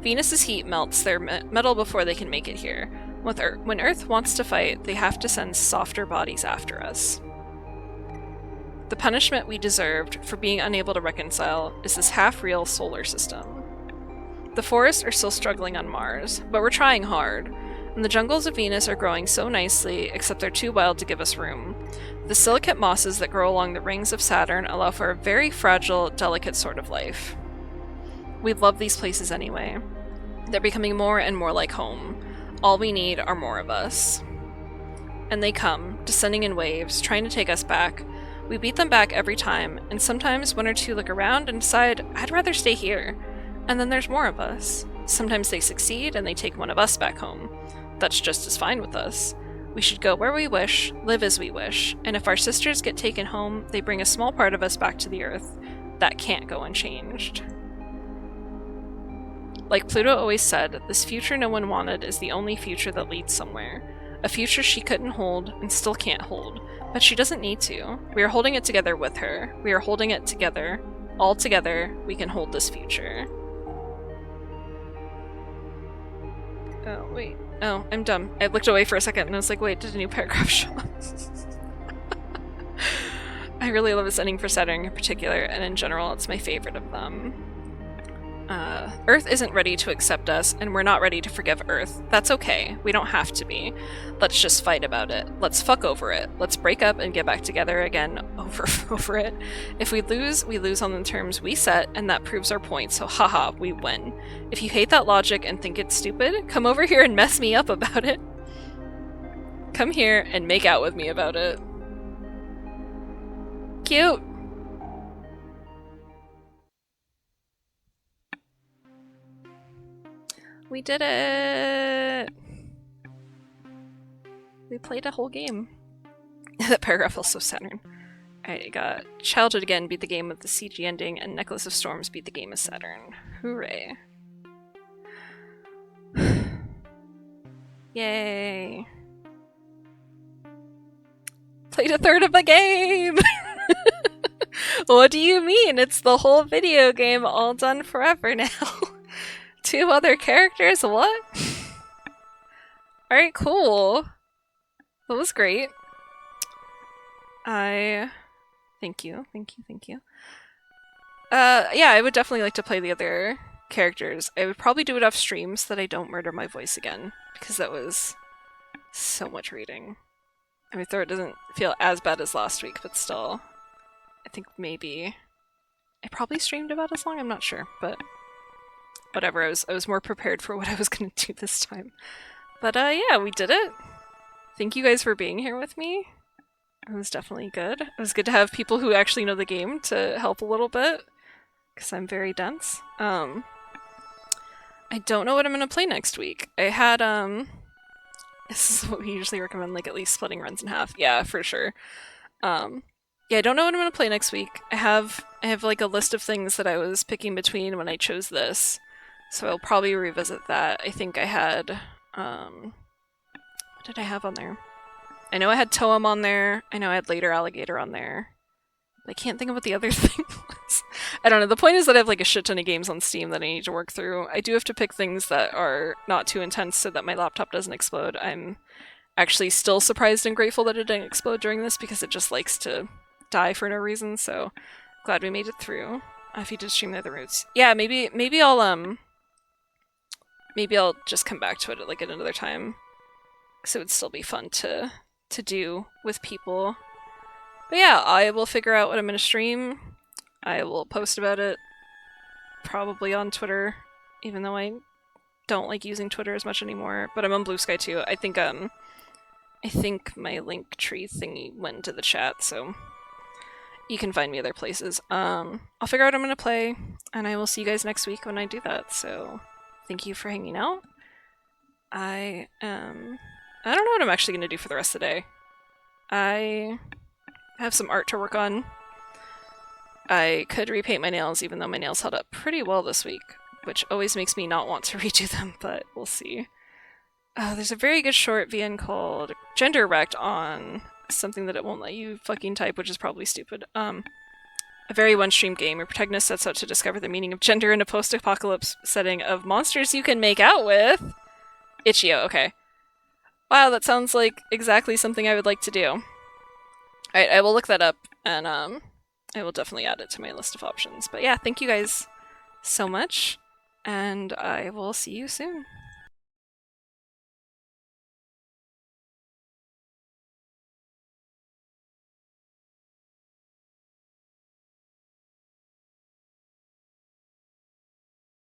Venus's heat melts their metal before they can make it here. When Earth wants to fight, they have to send softer bodies after us. The punishment we deserved for being unable to reconcile is this half-real solar system. The forests are still struggling on Mars, but we're trying hard, and the jungles of Venus are growing so nicely, except they're too wild to give us room. The silicate mosses that grow along the rings of Saturn allow for a very fragile, delicate sort of life. We love these places anyway. They're becoming more and more like home. All we need are more of us. And they come, descending in waves, trying to take us back. We beat them back every time, and sometimes one or two look around and decide, I'd rather stay here. And then there's more of us. Sometimes they succeed and they take one of us back home. That's just as fine with us. We should go where we wish, live as we wish, and if our sisters get taken home, they bring a small part of us back to the Earth. That can't go unchanged. Like Pluto always said, this future no one wanted is the only future that leads somewhere. A future she couldn't hold and still can't hold, but she doesn't need to. We are holding it together with her. We are holding it together. All together, we can hold this future. Oh, wait. Oh, I'm dumb. I looked away for a second and I was like, wait, did a new paragraph show up? I really love this ending for Saturn in particular, and in general, it's my favorite of them. Earth isn't ready to accept us, and we're not ready to forgive Earth. That's okay. We don't have to be. Let's just fight about it. Let's fuck over it. Let's break up and get back together again over it. If we lose on the terms we set, and that proves our point, so haha, we win. If you hate that logic and think it's stupid, come over here and mess me up about it. Come here and make out with me about it. Cute! We did it! We played a whole game. That paragraph feels so Saturn. I got Childhood again beat the game with the CG ending, and Necklace of Storms beat the game of Saturn. Hooray. Yay. Played a third of the game! What do you mean? It's the whole video game all done forever now. 2 other characters? What? Alright, cool. That was great. Thank you. Yeah, I would definitely like to play the other characters. I would probably do it off stream so that I don't murder my voice again, because that was so much reading. I mean, throat doesn't feel as bad as last week, but still, I think maybe I probably streamed about as long. I'm not sure, but whatever. I was more prepared for what I was gonna do this time. But yeah, we did it. Thank you guys for being here with me. It was definitely good. It was good to have people who actually know the game to help a little bit, because I'm very dense. I don't know what I'm gonna play next week. I had this is what we usually recommend, like at least splitting runs in half. Yeah, for sure. Yeah, I don't know what I'm gonna play next week. I have like a list of things that I was picking between when I chose this, so I'll probably revisit that. I think I had what did I have on there? I know I had Toem on there. I know I had Later Alligator on there. I can't think of what the other thing was. I don't know. The point is that I have like a shit ton of games on Steam that I need to work through. I do have to pick things that are not too intense so that my laptop doesn't explode. I'm actually still surprised and grateful that it didn't explode during this, because it just likes to die for no reason, so glad we made it through. If you did stream the other routes. Yeah, maybe I'll just come back to it at another time, because it would still be fun to do with people. But yeah, I will figure out what I'm going to stream. I will post about it probably on Twitter, even though I don't like using Twitter as much anymore. But I'm on Blue Sky too. I think my link tree thingy went into the chat, so you can find me other places. I'll figure out what I'm gonna play, and I will see you guys next week when I do that. So thank you for hanging out. I don't know what I'm actually gonna do for the rest of the day. I have some art to work on. I could repaint my nails, even though my nails held up pretty well this week, which always makes me not want to redo them, but we'll see. There's a very good short VN called Gender Wrecked on something that it won't let you fucking type, which is probably stupid. A very one-stream game. Your protagonist sets out to discover the meaning of gender in a post-apocalypse setting of monsters you can make out with. Itch.io, okay. Wow, that sounds like exactly something I would like to do. Alright, I will look that up, and I will definitely add it to my list of options. But yeah, thank you guys so much, and I will see you soon.